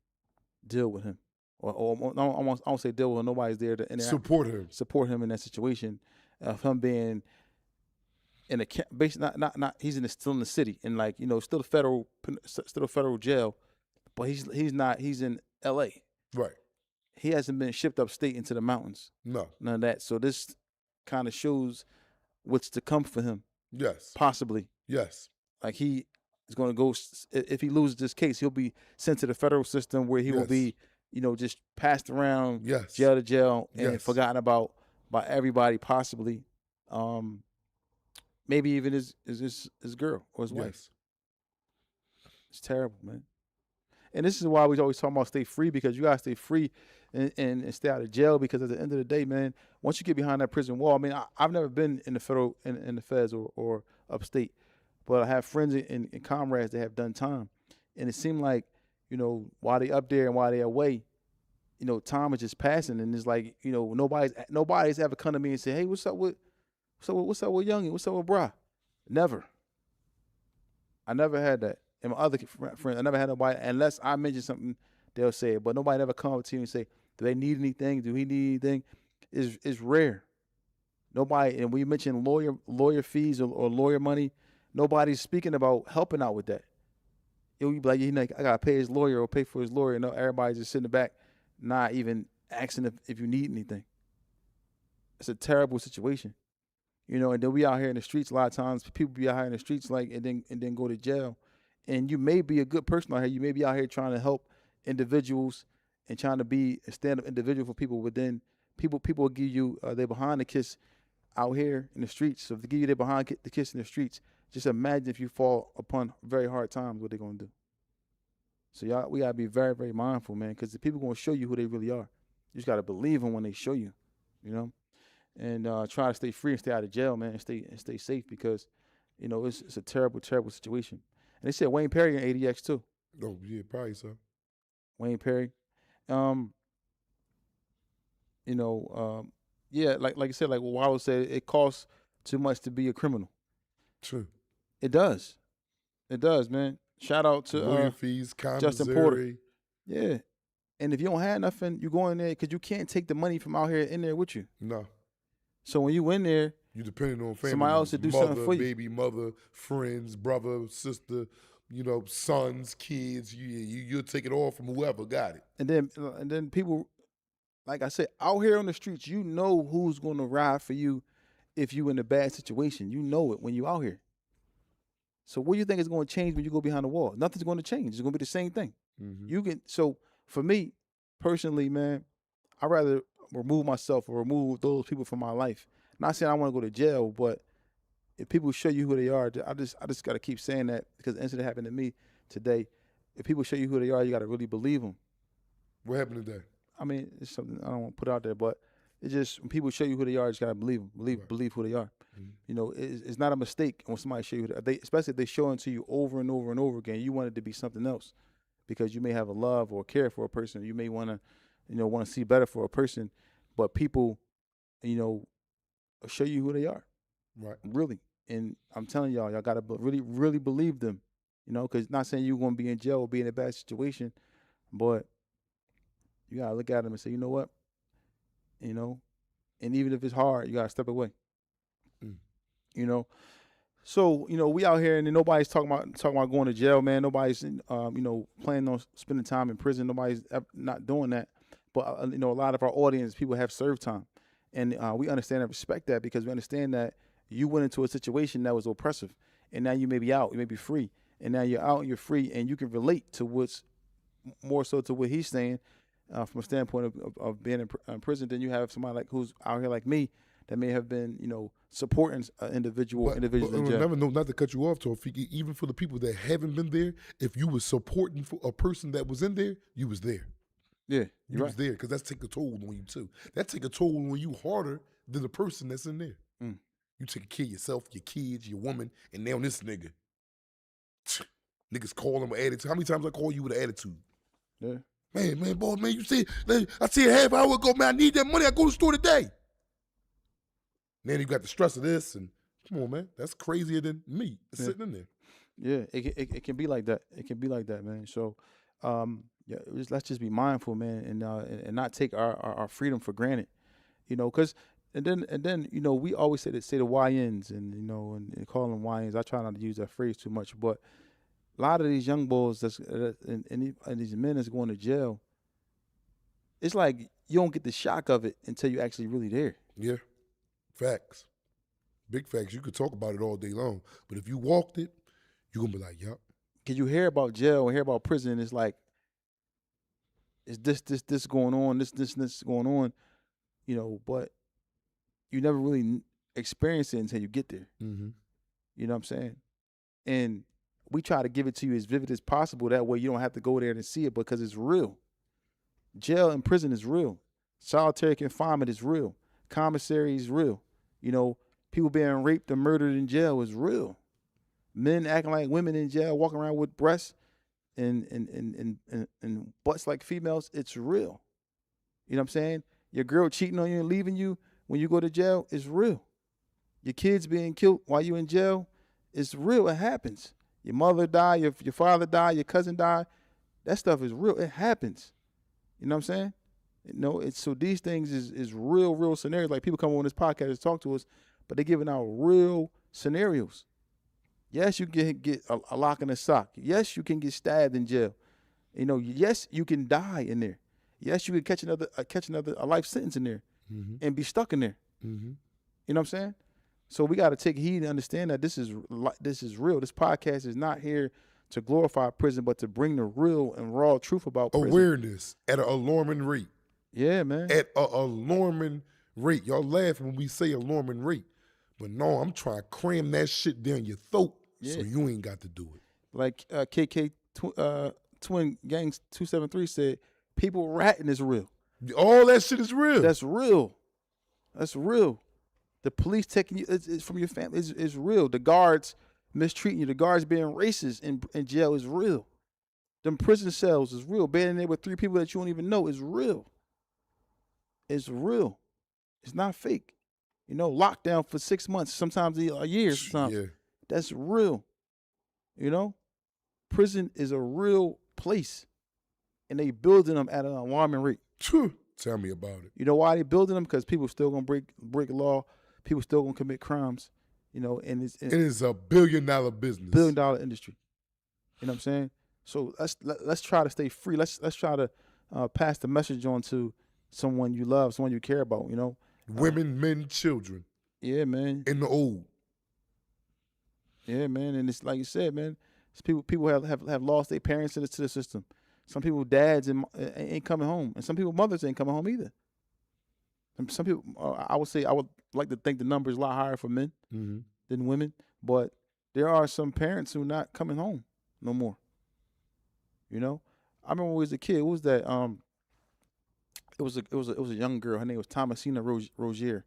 deal with him, or I won't say deal with him. Nobody's there to Support him. Support him in that situation of him being in a basically not he's still in the city and still a federal jail, but he's in L.A. Right. He hasn't been shipped upstate into the mountains. No. None of that. So this kind of shows what's to come for him. Yes. Possibly. Yes. Like he is going to go, if he loses this case, he'll be sent to the federal system where he will be, just passed around jail to jail and forgotten about by everybody possibly. Maybe even his girl or his wife. It's terrible, man. And this is why we always talk about stay free, because you got to stay free and stay out of jail, because at the end of the day, man, once you get behind that prison wall, I mean, I've never been in the federal, in the feds or upstate, but I have friends and comrades that have done time. And it seemed like, while they up there and while they're away, time is just passing. And it's like, nobody's ever come to me and say, hey, what's up with Youngin? What's up with Bra? Never. I never had that. And my other friends, I never had nobody, unless I mention something, they'll say it. But nobody never come up to you and say, do they need anything? Do he need anything? It's rare. Nobody, and when you mention lawyer fees or lawyer money, nobody's speaking about helping out with that. You'll be like, I got to pay his lawyer or pay for his lawyer. No, everybody's just sitting in the back, not even asking if you need anything. It's a terrible situation. And then we out here in the streets, a lot of times people be out here in the streets and then go to jail. And you may be a good person out here. You may be out here trying to help individuals and trying to be a stand-up individual for people. But then people will give you their behind the kiss out here in the streets. So if they give you their behind the kiss in the streets, Just imagine if you fall upon very hard times, what they're gonna do. So y'all, we gotta be very, very mindful, man, because the people gonna show you who they really are. You just gotta believe them when they show you, you know, and try to stay free and stay out of jail, man, and stay safe because, you know, it's a terrible, terrible situation. And they said Wayne Perry in ADX too. Oh yeah, probably so. Wayne Perry, you know, yeah, like I said, like Wallow said, it costs too much to be a criminal. True. It does, man. Shout out to Lawyer fees, Justin Porter. commissary. Yeah. And if you don't have nothing, you go in there because you can't take the money from out here in there with you. No. So when you in there, You depending on family. Somebody else to do mother, something for you. baby mother, friends, brother, sister, you know, sons, kids. You'll take it all from whoever got it. and then people, like I said, out here on the streets, you know who's going to ride for you if you in a bad situation. You know it when you out here. So what do you think is going to change when you go behind the wall? Nothing's going to change. It's going to be the same thing. You can. So for me personally, man, I'd rather remove myself or remove those people from my life. Not saying I want to go to jail, but if people show you who they are, I just got to keep saying that because the incident happened to me today. If people show you who they are, you got to really believe them. What happened today? I mean, it's something I don't want to put out there, but it's just when people show you who they are, you just got to believe them. Believe who they are. You know, it's not a mistake when somebody show you who they, especially if they show it to you over and over and over again. You want it to be something else because you may have a love or care for a person. You may want to, you know, want to see better for a person, but people, you know, show you who they are. Right. Really. And I'm telling y'all got to really, really believe them, you know, because not saying you're going to be in jail or be in a bad situation, but you got to look at them and say, you know what, you know, and even if it's hard, you got to step away, you know. So, you know, we out here and then nobody's talking about going to jail, man. Nobody's, you know, planning on spending time in prison. Nobody's not doing that. But, you know, a lot of our audience, people have served time. And we understand and respect that because we understand that you went into a situation that was oppressive. And now you may be out, you may be free. And now you're out and you're free and you can relate to what's more so to what he's saying from a standpoint of being in prison than you have somebody like who's out here like me that may have been, you know, supporting individuals in jail. Never know, not to cut you off, Tawfiq, even for the people that haven't been there, if you were supporting for a person that was in there, you was there. Yeah, You was there because that's take a toll on you too. That take a toll on you harder than the person that's in there. You take care of yourself, your kids, your woman, and now this nigga. Niggas call him with attitude. How many times I call you with an attitude? Yeah. Man, boy, man, you see, I see a half hour ago, man, I need that money. I go to the store today. Then you got the stress of this, and come on, man, that's crazier than me sitting in there. Yeah, it can be like that. It can be like that, man. So, yeah, let's just be mindful, man, and not take our freedom for granted, you know, because and then you know we always say the YNs and you know and call them YNs. I try not to use that phrase too much, but a lot of these young boys and these men that's going to jail, it's like you don't get the shock of it until you're actually really there. Yeah, facts, big facts. You could talk about it all day long, but if you walked it, you're gonna be like, yup. Because you hear about jail and hear about prison, and it's like, is this going on, this going on, you know, but you never really experience it until you get there. Mm-hmm. You know what I'm saying? And we try to give it to you as vivid as possible. That way you don't have to go there and see it because it's real. Jail and prison is real. Solitary confinement is real. Commissary is real. You know, people being raped and murdered in jail is real. Men acting like women in jail, walking around with breasts and butts like females, it's real. You know what I'm saying? Your girl cheating on you and leaving you when you go to jail is real. Your kids being killed while you in jail is real. It happens. Your mother died, your father died, your cousin died. That stuff is real. It happens. You know what I'm saying? You know, so these things is real scenarios. Like people come on this podcast to talk to us, but they're giving out real scenarios. Yes, you can get a lock in a sock. Yes, you can get stabbed in jail. You know, yes, you can die in there. Yes, you can catch another life sentence in there and be stuck in there. Mm-hmm. You know what I'm saying? So we got to take heed and understand that this is real. This podcast is not here to glorify prison, but to bring the real and raw truth about prison. Awareness at an alarming rate. Yeah, man. At an alarming rate. Y'all laugh when we say alarming rate. But no, I'm trying to cram that shit down your throat So Yeah. you ain't got to do it. Like KK Twin Gangs 273 said, people ratting is real. All that shit is real. That's real. That's real. The police taking you it's from your family is real. The guards mistreating you. The guards being racist in jail is real. Them prison cells is real. Being in there with 3 people that you don't even know is real. It's real. It's not fake. You know, lockdown for 6 months, sometimes a year, sometimes. Yeah. That's real. You know? Prison is a real place. And they building them at an alarming rate. Phew. Tell me about it. You know why they building them? Because people still gonna break law. People still gonna commit crimes. You know, and it's It is a $1 billion business. $1 billion industry. You know what I'm saying? So let's try to stay free. Let's try to pass the message on to someone you love, someone you care about. You know, Women, men, children, yeah, man, and the old. yeah, man. And it's like you said, man. It's people have lost their parents to the system. Some people dads ain't coming home, and some people mothers ain't coming home either. And some people, I would like to think the number is a lot higher for men than women, but there are some parents who are not coming home no more. You know, I remember when we was a kid. What was that? It was a young girl. Her name was Thomasina Rozier.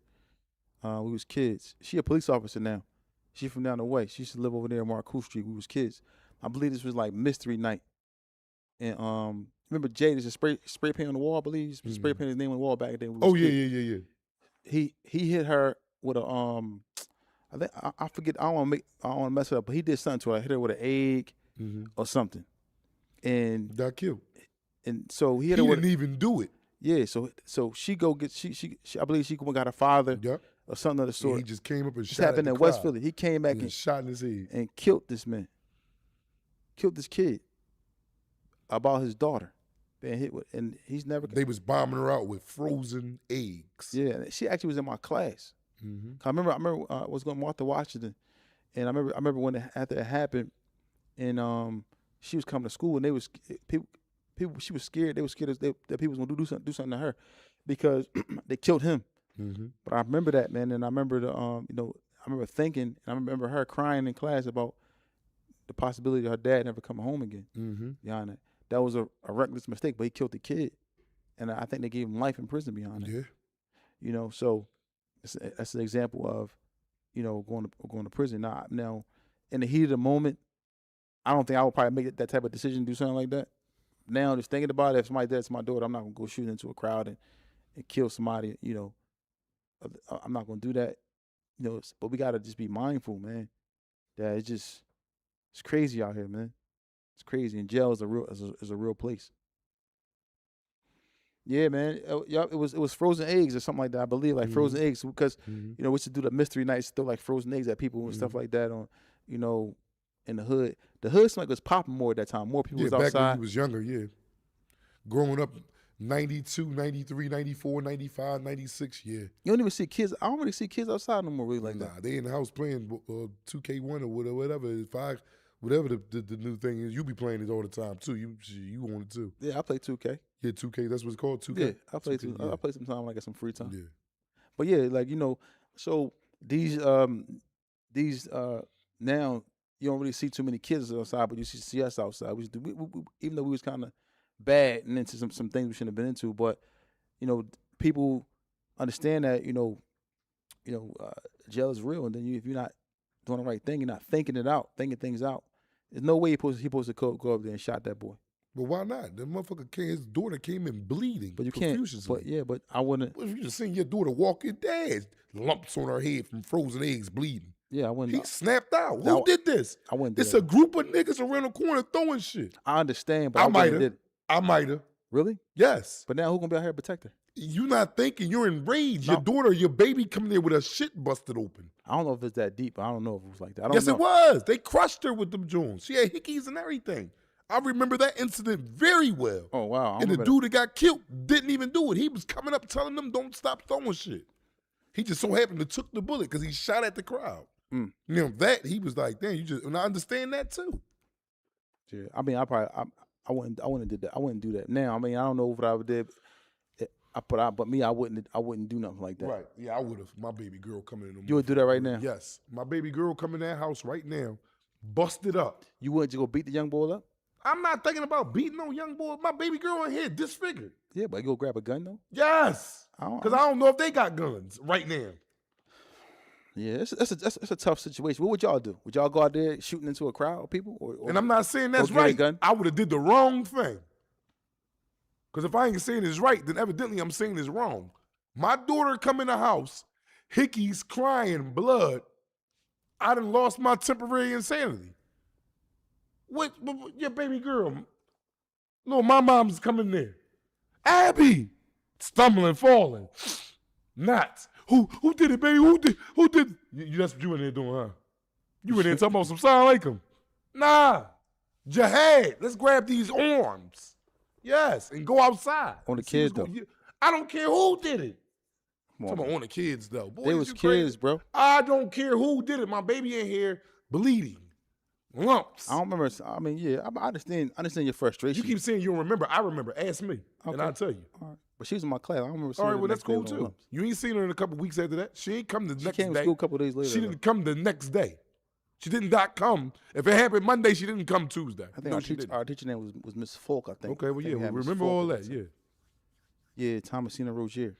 We was kids. She a police officer now. She from down the way. She used to live over there on Marcoux Street. We was kids. I believe this was like mystery night. And remember Jay? There's a spray paint on the wall. I believe he spray painted his name on the wall back then. Oh yeah. He hit her with a I think I forget. I don't want to mess it up, but he did something to her. I hit her with an egg or something, and Got killed. And so he hit He her with didn't even do it. yeah. So she go get she I believe she got her father Yep. or something of the And sort. he just came up and This shot at happened the in West crowd. Philly. He came back And and shot in his head. and killed this man. Killed this kid about his daughter being hit with, and he's never. They was bombing her out with frozen eggs. Yeah, she actually was in my class. Mm-hmm. I remember I was going to Martha Washington, and I remember when after it happened, and she was coming to school, and they was people. She was scared. They were scared that people was gonna do something to her, because they killed him. Mm-hmm. But I remember that, man, and I remember I remember thinking, and I remember her crying in class about the possibility of her dad never coming home again. Mm-hmm. Behind that, that was a reckless mistake, but he killed the kid, and I think they gave him life in prison behind that. Yeah. You know, so that's an example of, going to prison. Now, in the heat of the moment, I don't think I would probably make that type of decision, do something like that. Now, just thinking about it, if somebody that's my daughter, I'm not gonna go shoot into a crowd and kill somebody. You know, I'm not gonna do that. You know, but we gotta just be mindful, man. That it's crazy out here, man. It's crazy, and jail is a real place. Yeah, man. Yeah, it was frozen eggs or something like that. I believe, like frozen eggs, because Mm-hmm. we used to do the mystery nights, still like frozen eggs at people and stuff like that on, in the hood. The hood seemed like it was popping more at that time. More people Yeah, was back when outside. he was younger, yeah. Growing up, 92, 93, 94, 95, 96, yeah. You don't even see kids. I don't really see kids outside no more, really, like that. Nah, they in the house playing 2K1 or whatever, whatever the new thing is. You be playing it all the time, too. You want it, too. Yeah, I play 2K. Yeah, 2K, that's what it's called, 2K? Yeah, I play 2K, I play some time, like at some free time. Yeah. But yeah, like, so these now you don't really see too many kids outside, but you see us outside. We even though we was kind of bad and into some things we shouldn't have been into, but people understand that jail is real, and then if you're not doing the right thing, you're not thinking things out. There's no way he supposed to go up there and shot that boy. But why not? The motherfucker his daughter came in bleeding. But you can't. profusely. But I wouldn't. What if you just seen your daughter walk your dad, lumps on her head from frozen eggs bleeding? Yeah, I wouldn't. He snapped out. Now, Who did this? I wouldn't do It's that. a group of niggas around the corner throwing shit. I understand, but I I might wouldn't have. did it. I might have. Really? Yes. But now who gonna be out here to protect her? You not thinking, you're enraged. No. Your daughter, your baby coming there with her shit busted open. I don't know if it's that deep. I don't know if it was like that. I don't Yes, know. it was. They crushed her with them Jones. She had hickeys and everything. I remember that incident very well. Oh wow! I And the remember dude that got killed didn't even do it. He was coming up telling them, don't stop throwing shit. He just so happened to took the bullet because he shot at the crowd. Mm. That he was like, damn, and I understand that too. that. Yeah. I mean, I wouldn't did that. I wouldn't do that now. I mean, I don't know what I would did. But me, I wouldn't do nothing like that. Right. Yeah, I would have. My baby girl coming in the You would do that right now? Yes. My baby girl coming in that house right now. busted up. You wouldn't just go beat the young boy up? I'm not thinking about beating no young boy. My baby girl in here disfigured. Yeah, but you go grab a gun though? Yes. I don't- Because I don't know if they got guns right now. Yeah, it's a tough situation. What would y'all do? Would y'all go out there shooting into a crowd of people? Or And I'm not saying that's get a right. gun? I would have did the wrong thing. Because if I ain't saying it's right, then evidently I'm saying it's wrong. My daughter come in the house, Hickey's crying blood. I done lost my temporary insanity. What your baby girl? No, my mom's coming there. Abby, stumbling, falling. Not. Who did it, baby? Who did? That's what you in there doing, huh? You in there talking about some sound like him? Nah. Jihad. Let's grab these arms. Yes, and go outside. On the See kids, what's though. going- I don't care who did it. Come on, Talking man. about on the kids, though. Boy, They is was you kids, crazy. bro. I don't care who did it. My baby in here bleeding. Lumps. I don't remember. I mean, yeah, I understand your frustration. You keep saying you don't remember. I remember. Ask me, and Okay. I'll tell you. All right. But she was in my class. I don't remember seeing All her right, well, the that's next day cool with no too. lumps. You ain't seen her in a couple weeks after that. She ain't come the She next came to day. school a couple days later. She though. didn't come the next day. She did not come. If it happened Monday, she didn't come Tuesday. I think No, our, she teacher, didn't. our teacher name was Miss Folk, I think. Okay, well, I think yeah, we we had Miss remember Folk all at that, the yeah. time. Yeah, Thomasina Rozier.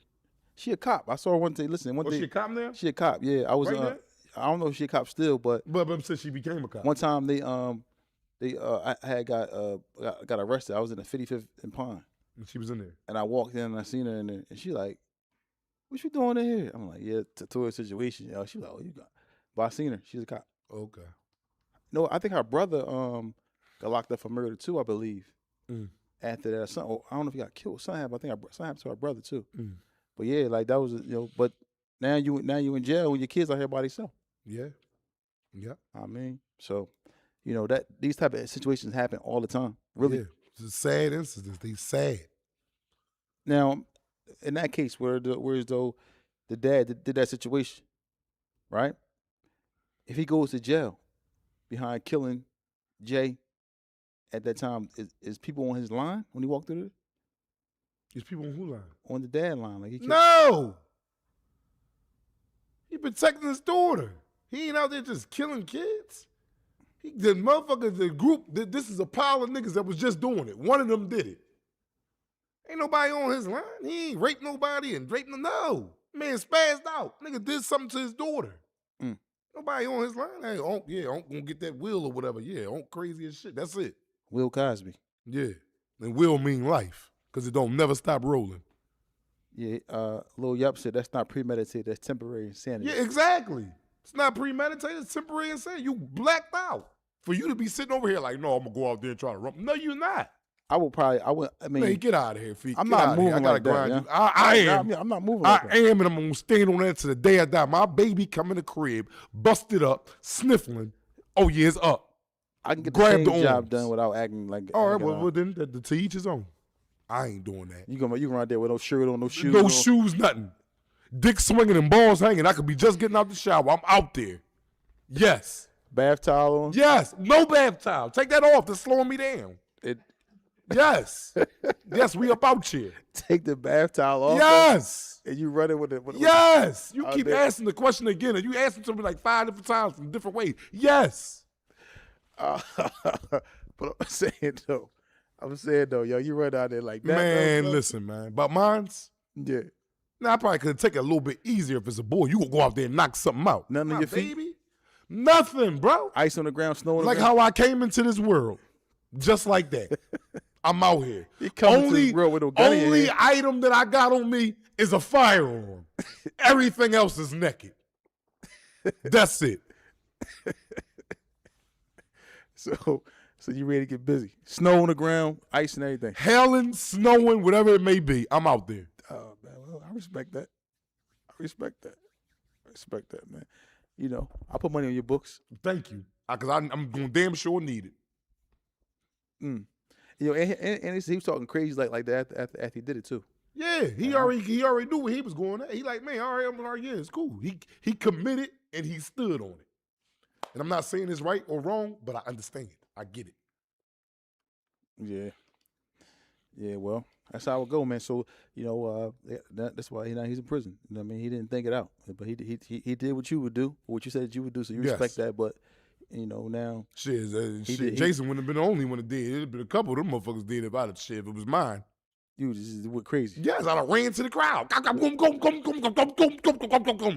She a cop. I saw her one day. Listen, one Was day. she a cop now? She a cop. Yeah, I was. Right now? I don't know if she a cop still, but But since she became a cop. one time I had got arrested. I was in the 55th and Pine, She was in there. and I walked in and I seen her in there, and she like, "What you doing in here?" I'm like, "Yeah, to a situation." Yo, she like, "Oh, you got," but I seen her. She's a cop. Okay. No, I think her brother got locked up for murder too. I believe. Mm. After that, something I don't know if he got killed. Something happened. I think something happened to her brother too. Mm. But yeah, like that was But now you in jail when your kids are here by themselves. Yeah. Yeah. I mean, so that these type of situations happen all the time. Really. Yeah. It's a sad incidents. They sad. Now, in that case, whereas though the dad did that situation, right? If he goes to jail behind killing Jay at that time, is people on his line when he walked through there? These people on who line? On the dad line, like he killed. No. He protecting his daughter. He ain't out there just killing kids. The motherfuckers, the group, this is a pile of niggas that was just doing it. One of them did it. Ain't nobody on his line. He ain't raped nobody and raped no. Man spazzed out. Nigga did something to his daughter. Mm. Nobody on his line. Hey, Unc gonna get that Will or whatever. Yeah, Unc crazy as shit. That's it. Will Cosby. Yeah. And Will mean life. Cause it don't never stop rolling. Yeah, Lil Yup said that's not premeditated. That's temporary insanity. Yeah, exactly. It's not premeditated. It's temporary insanity. You blacked out. For you to be sitting over here like, no, I'm gonna go out there and try to rump. No, you're not. I mean, Man, get out of here, Feet. I'm Get not out of here. moving I gotta like that, grind yeah. you. I am. I'm not moving like I that. am, and I'm gonna stand on that to the day I die. My baby come in the crib, busted up, sniffling. Oh yeah, it's up. I can get grab the the same job arms. done without acting like. All right, like, well then to each his own. I ain't doing that. you run out there with no shirt on, no shoes. No on. shoes, nothing. Dick swinging and balls hanging. I could be just getting out the shower. I'm out there. Yes. Bath towel on. Yes. No bath towel. Take that off. That's slowing me down. It, Yes. Yes, we up out here. take the bath towel off. Yes. And you run it with it. Yes. You out keep there. asking the question again, and you ask it to me like 5 different times from different ways. Yes. But I'm saying though, yo, you run out there like that. Man, though, listen, man. But mine's, Yeah. now I probably could take it a little bit easier if it's a boy. You gonna go out there and knock something out. Nothing on My your feet? baby? Nothing, bro. Ice on the ground, snow on the Like ground. how I came into this world. Just like that. I'm out here. You come into this world with no gun in your only hand. item that I got on me is a firearm. Everything else is naked. That's it. So you ready to get busy? Snow on the ground, ice and everything. Hailing, snowing, whatever it may be, I'm out there. Oh man, well, I respect that. I respect that, man. I put money on your books. Thank you. Because I'm going to damn sure need it. And he was talking crazy like that after he did it too. Yeah, he already knew where he was going at. He like, man, all right, yeah, it's cool. He committed and he stood on it. And I'm not saying it's right or wrong, but I understand. I get it. Yeah. Well, that's how it go, man. So that's why he's in prison. You know what I mean, he didn't think it out, but he did what you would do, what you said that you would do. So you Yes. respect that. But You know, now Shit, He did- he- Jason wouldn't have been the only one that did. It'd have been a couple of them motherfuckers did if I'd have shit if it was mine. you just went crazy. Yes, I'd have ran to the crowd.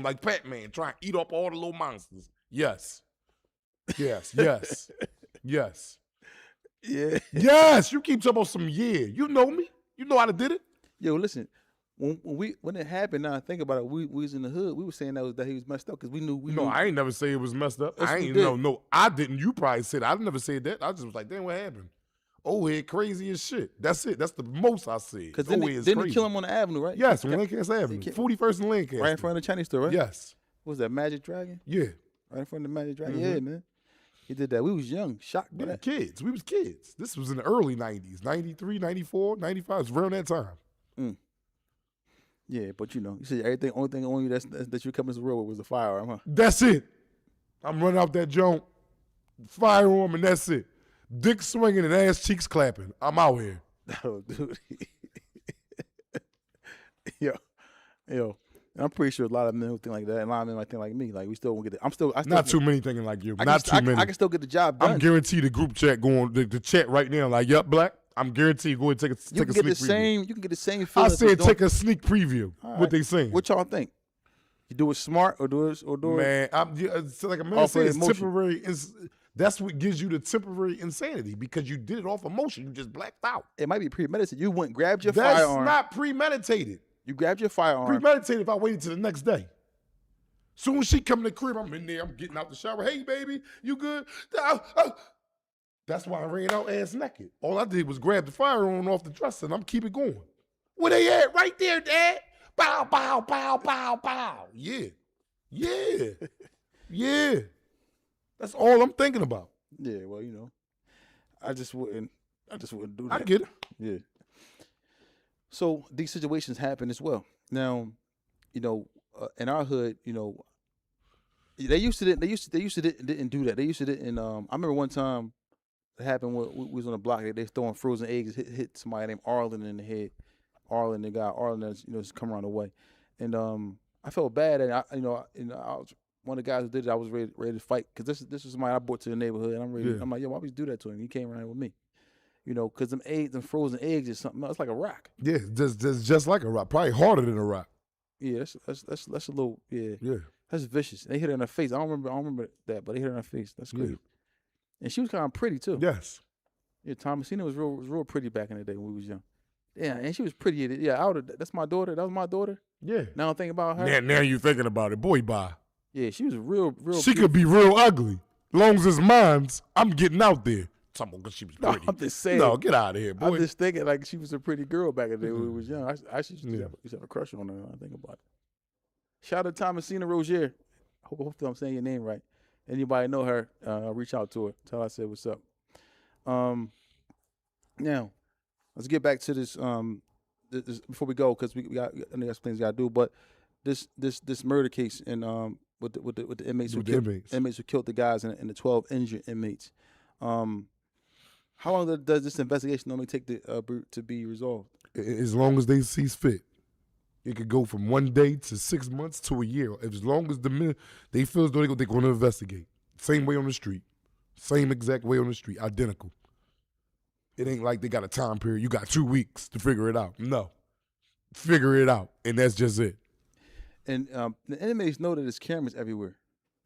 Like Pac-Man trying to eat up all the little monsters. Yes. Yes. Yes. Yeah. Yes. You keep talking about some You know me. You know how to did it. Yo, listen. When it happened, now I think about it. We was in the hood. We were saying that he was messed up because we knew. No, I ain't never say it was messed up. Yes, I we ain't did. no. I didn't. You probably said it. I never said that. I just was like, damn, what happened? Oh, head crazy as shit. That's it. That's the most I said. Because Oh, didn't head's they crazy. kill him on the avenue, right? Yes, on Lancaster Avenue, 41st and Lancaster. Right in front of the Chinese store, right? Yes. What was that, Magic Dragon? Yeah. Right in front of the Magic Dragon. Yeah, man. He did that. We was young, shocked by Yeah, that. kids. We was kids. This was in the early 90s, 93, 94, 95. It's around that time. Yeah, but you said everything. Only thing on you that you come into the world with was a firearm, huh? That's it. I'm running out that joint, firearm, and that's it. Dick swinging and ass cheeks clapping. I'm out here. Oh, dude. yo. And I'm pretty sure a lot of men who think like that, and a lot of men might think like me. Like we still won't get it. I still Not too many thinking like you. I Not can, too many. I can still get the job done. I'm guaranteed the group chat going, the chat right now, like, yup, Black. I'm guaranteed go ahead and you take can a get the sneak preview. same. You can get the same I feeling. said take a sneak preview. All What right. they saying? What y'all think? You do it smart or do it Man, it's like a man Off said, of it's emotion. temporary. That's what gives you the temporary insanity because you did it off emotion. You just blacked out. It might be premeditated. You went grabbed your That's firearm. not premeditated. You grabbed your firearm. Premeditated if I waited till the next day. Soon as she come in the crib, I'm in there. I'm getting out the shower. Hey, baby, you good? That's why I ran out ass naked. All I did was grab the firearm off the dresser and I'm keep it going. Where they at? Right there, Dad. Bow, bow, bow, bow, bow. Yeah. Yeah. Yeah. That's all I'm thinking about. Yeah, well, I just wouldn't do that. I get it. Yeah. So these situations happen as well. Now, in our hood, they used to didn't do that. They used to didn't. I remember one time it happened when we was on the block. They was throwing frozen eggs, hit somebody named Arlen in the head. Arlen, the guy Arlen, that's just come around the way, and I felt bad, and I was one of the guys who did it. I was ready to fight because this is somebody I brought to the neighborhood, and I'm ready. Yeah. I'm like, yo, why would you do that to him? He came around with me. Because them frozen eggs is something else. It's like a rock. Yeah, just like a rock. Probably harder than a rock. Yeah, that's a little Yeah. That's vicious. They hit her in her face. I don't remember that, but they hit her in her face. That's crazy. Yeah. And she was kind of pretty too. Yes. Yeah, Thomasina was real pretty back in the day when we was young. Yeah, and she was pretty. Yeah, that's my daughter. That was my daughter. Yeah. Now I'm thinking about her. Now you thinking about it. Boy, bye. Yeah, she was real. She could be real ugly. Long as it's mine's, I'm getting out there. Talking because she was No, pretty. I'm just saying. No, get out of here, boy. I'm just thinking like she was a pretty girl back in the day when we was young. I used to have a crush on her. Now I think about it. Shout out to Thomasina Rozier. Hopefully I'm saying your name right. Anybody know her? Reach out to her. Tell her I said what's up. Now, let's get back to this. This before we go, because we got I know there's things we got to do. But this murder case and with the inmates who With the killed inmates. who killed the guys and the 12 injured inmates. How long does this investigation normally take to be resolved? As long as they sees fit. It could go from 1 day to 6 months to a year. As long as they feel as though they're going to investigate. Same way on the street. Same exact way on the street. Identical. It ain't like they got a time period. You got 2 weeks to figure it out. No. Figure it out. And that's just it. And the inmates know that there's cameras everywhere.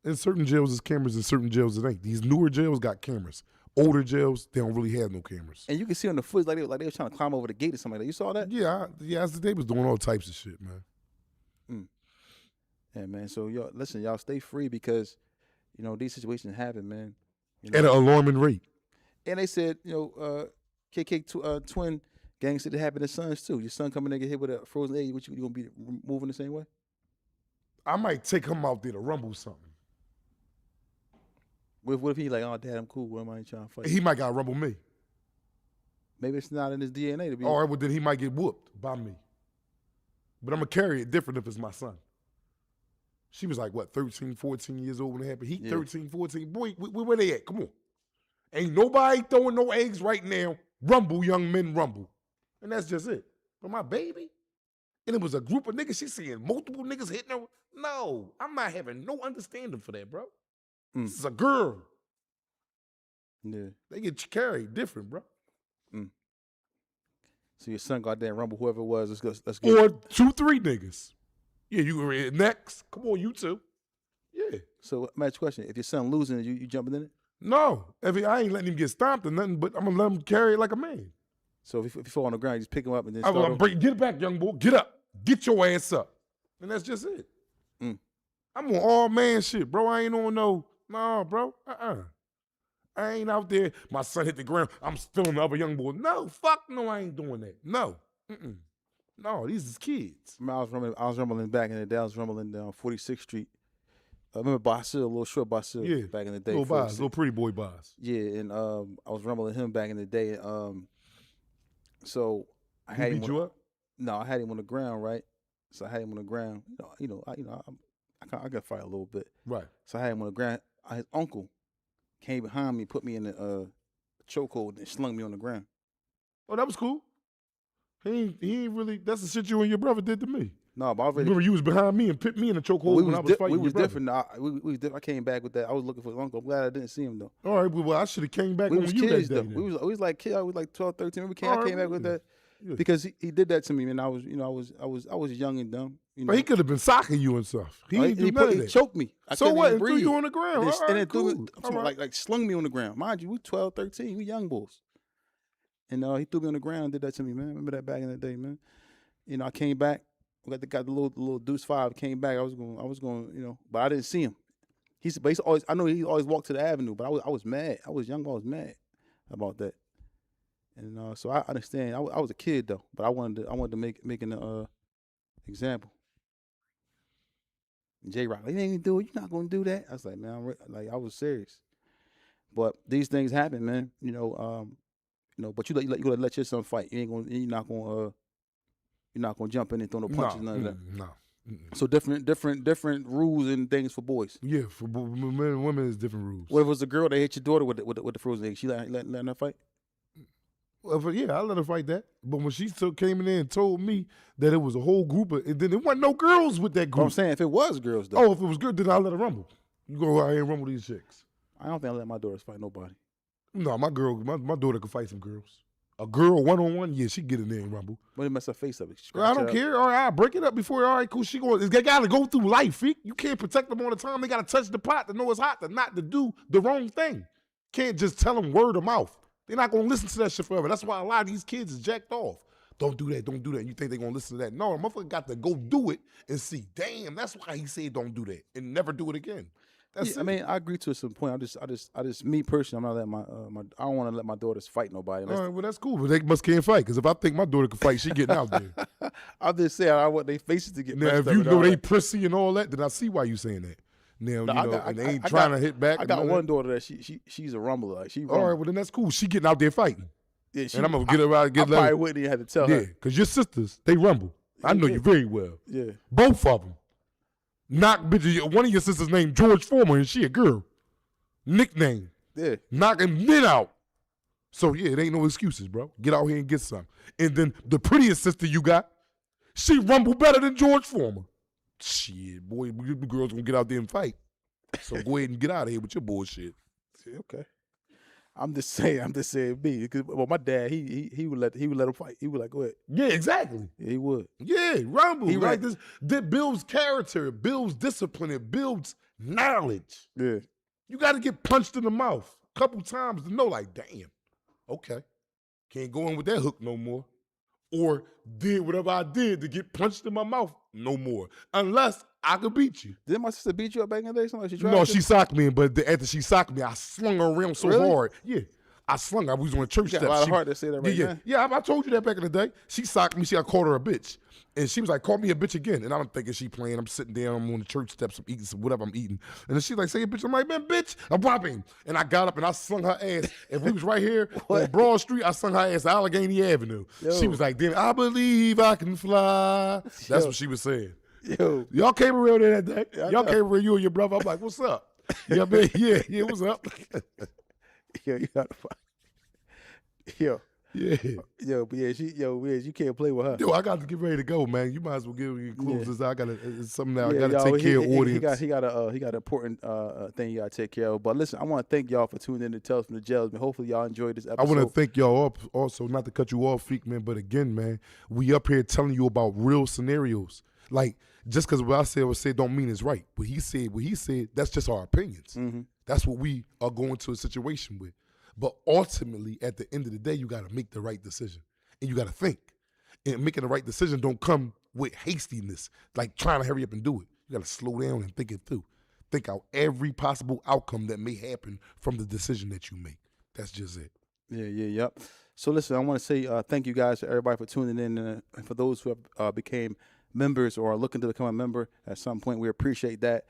In certain jails, there's cameras. In certain jails, it ain't. These newer jails got cameras. Older jails, they don't really have no cameras. And you can see on the footage like they were trying to climb over the gate or something like that. You saw that? Yeah, they was doing all types of shit, man. Yeah, man. So y'all stay free because these situations happen, man. At an alarming rate. And they said KK twin gang said it happened to sons too. Your son coming in and get hit with a frozen egg. What you gonna be moving the same way? I might take him out there to rumble something. What if he like, oh, Dad, I'm cool. What am I trying to fight? He might got to rumble me. Maybe it's not in his DNA to be. Or then he might get whooped by me. But I'm going to carry it different if it's my son. She was like, what, 13, 14 years old when it happened? He 13, 14. Boy, where they at? Come on. Ain't nobody throwing no eggs right now. Rumble, young men, rumble. And that's just it. But my baby, and it was a group of niggas. She seeing multiple niggas hitting her. No, I'm not having no understanding for that, bro. This is a girl. Yeah. They get carried different, bro. So your son got there and rumble whoever it was. Let's get Or 2-3 niggas. Yeah, you were next. Come on, you two. Yeah. So, match question: if your son losing, you jumping in it? No, I ain't letting him get stomped or nothing, but I'm gonna let him carry it like a man. So if you fall on the ground, you just pick him up and then I'm start gonna over? get it back, young boy. Get up. Get your ass up. And that's just it. Mm. I'm on all man shit, bro. I ain't on no, bro. I ain't out there. My son hit the ground. I'm feeling the other young boy. No, fuck no, I ain't doing that. No. No, these is kids. I was rumbling back in the day. I was rumbling down 46th Street. I remember Basil, a little short Basil, Yeah. back in the day. Little Boz, 46. little pretty boy Boz. Yeah, and I was rumbling him back in the day. So I had He him. beat you up? No, I had him on the ground, right? So I had him on the ground. I got fight a little bit. Right. So I had him on the ground. His uncle came behind me, put me in the chokehold, and slung me on the ground. Oh, that was cool. He ain't really. That's the shit you and your brother did to me. No, but I already. Remember, you was behind me and put me in a chokehold when I was fighting we your was brother. different. We was different. I came back with that. I was looking for his uncle. I'm glad I didn't see him though. All right, well, I should have came back We on was you kids that though. day. We was like kids. I was like 12, 13. Remember, I All came right, back with yeah. that Yeah. because he did that to me, and I was young and dumb. You know? But he could have been socking you and stuff. He Oh, ain't do none of he that. choked me. I So couldn't what? even And threw breathe. you on the ground. And All then right, threw me, cool. I'm talking about like slung me on the ground. Mind you, we 12, 13. We young bulls. And he threw me on the ground and did that to me, man. Remember that back in the day, man. I came back. Got the little deuce 5. Came back. I was going. But I didn't see him. But he's always. I know he always walked to the avenue. But I was mad. I was young. I was mad about that. And so I understand. I was a kid though, but I wanted to make an example. And J-Rock, you ain't gonna do it. You're not gonna do that. I was like, man, I was serious. But these things happen, man. But you gotta let your son fight. You're not gonna jump in and throw no punches, none of that. No. So different rules and things for boys. Yeah, for men and women, it's different rules. What if it was a girl that hit your daughter with the frozen egg? She letting her fight? Well, yeah, I let her fight that. But when she came in there and told me that it was a whole group of, and then there wasn't no girls with that But group. I'm saying if it was girls though. Oh, if it was good, then I let her rumble. You go out here and rumble these chicks. I don't think I let my daughters fight nobody. No, my daughter could fight some girls. A girl one-on-one, yeah, she get in there and rumble. But it mess her face up. Girl, I don't care. All right, I'll break it up before. All right, cool. They got to go through life, freak. You can't protect them all the time. They got to touch the pot to know it's hot, not to do the wrong thing. Can't just tell them word of mouth. They're not going to listen to that shit forever. That's why a lot of these kids is jacked off. Don't do that, don't do that. You think they're going to listen to that. No, the motherfucker got to go do it and see. Damn, that's why he said don't do that and never do it again. That's Yeah, it. I mean, I agree to a certain point. I just me personally, I'm not letting I don't want to let my daughters fight nobody. All right, well, that's cool, but they must can't fight. Because if I think my daughter can fight, she getting out there. I'm just saying I want their faces to get Now, messed if up you and know all they that. prissy and all that, then I see why you saying that. Now, No, and they ain't I trying got- to hit back. I and got all one that. daughter that she's a rumbler. Like she All right, rumble. well, then that's cool. She getting out there fighting. Yeah, And I'm going to get her out and I get probably her. wouldn't even have to tell Yeah, her. because your sisters, they rumble. I know yeah. you very well. Yeah. Both of them. Knock bitches. One of your sisters named George Foreman, and she a girl. Nickname. Yeah. Knocking men out. So, yeah, it ain't no excuses, bro. Get out here and get some. And then the prettiest sister you got, she rumble better than George Foreman. Shit, boy, you girls gonna get out there and fight. So go ahead and get out of here with your bullshit. Okay. I'm just saying me. Because my dad, he would let him fight. He would like, go ahead. Yeah, exactly. Yeah, he would. Yeah, rumble. He Like right. this, that builds character, it builds discipline, it builds knowledge. Yeah. You got to get punched in the mouth a couple times to know, like, damn, okay, can't go in with that hook no more. Or did whatever I did to get punched in my mouth no more. Unless I could beat you. Didn't my sister beat you up back in the day? Somebody she tried No, to? she socked me, but after she socked me, I slung her around so Really? hard. Yeah, I slung her. I was on a church You got step. a lot of She- heart to say that right yeah, now. yeah. I told you that back in the day. She socked me. I called her a bitch. And she was like, call me a bitch again. And I'm thinking she playing. I'm sitting down. I'm on the church steps. I'm eating some, whatever I'm eating. And then she's like, say a bitch. I'm like, man, bitch. I'm whopping. And I got up and I slung her ass. If we was right here on Broad Street, I slung her ass to Allegheny Avenue. She was like, damn, I believe I can fly. That's what she was saying. Yo. Y'all came around there that day. I Y'all know. came around, you and your brother. I'm like, what's up? Yeah, man. Yeah, what's up? Yo, you got to fight. Yo. Yeah. Yo, but yeah, Wiz, you can't play with her. Yo, I got to get ready to go, man. You might as well give me close this. I gotta. It's something that I Yeah, gotta y'all, take care of audience. He got an important thing you gotta take care of. But listen, I want to thank y'all for tuning in to Tales from the Jails. Man, hopefully y'all enjoyed this episode. I want to thank y'all up also, not to cut you off, Freak, man, but again, man, we up here telling you about real scenarios. Like, just because what I said don't mean it's right. What he said, that's just our opinions. Mm-hmm. That's what we are going to a situation with. But ultimately, at the end of the day, you got to make the right decision. And you got to think. And making the right decision don't come with hastiness, like trying to hurry up and do it. You got to slow down and think it through. Think out every possible outcome that may happen from the decision that you make. That's just it. Yep. So listen, I want to say thank you guys to everybody for tuning in, and for those who have became members or are looking to become a member at some point. We appreciate that.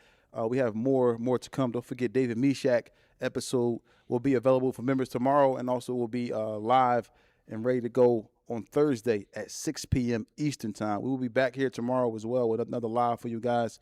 We have more to come. Don't forget, David Meshach episode will be available for members tomorrow, and also will be live and ready to go on Thursday at 6 p.m. Eastern time. We will be back here tomorrow as well with another live for you guys.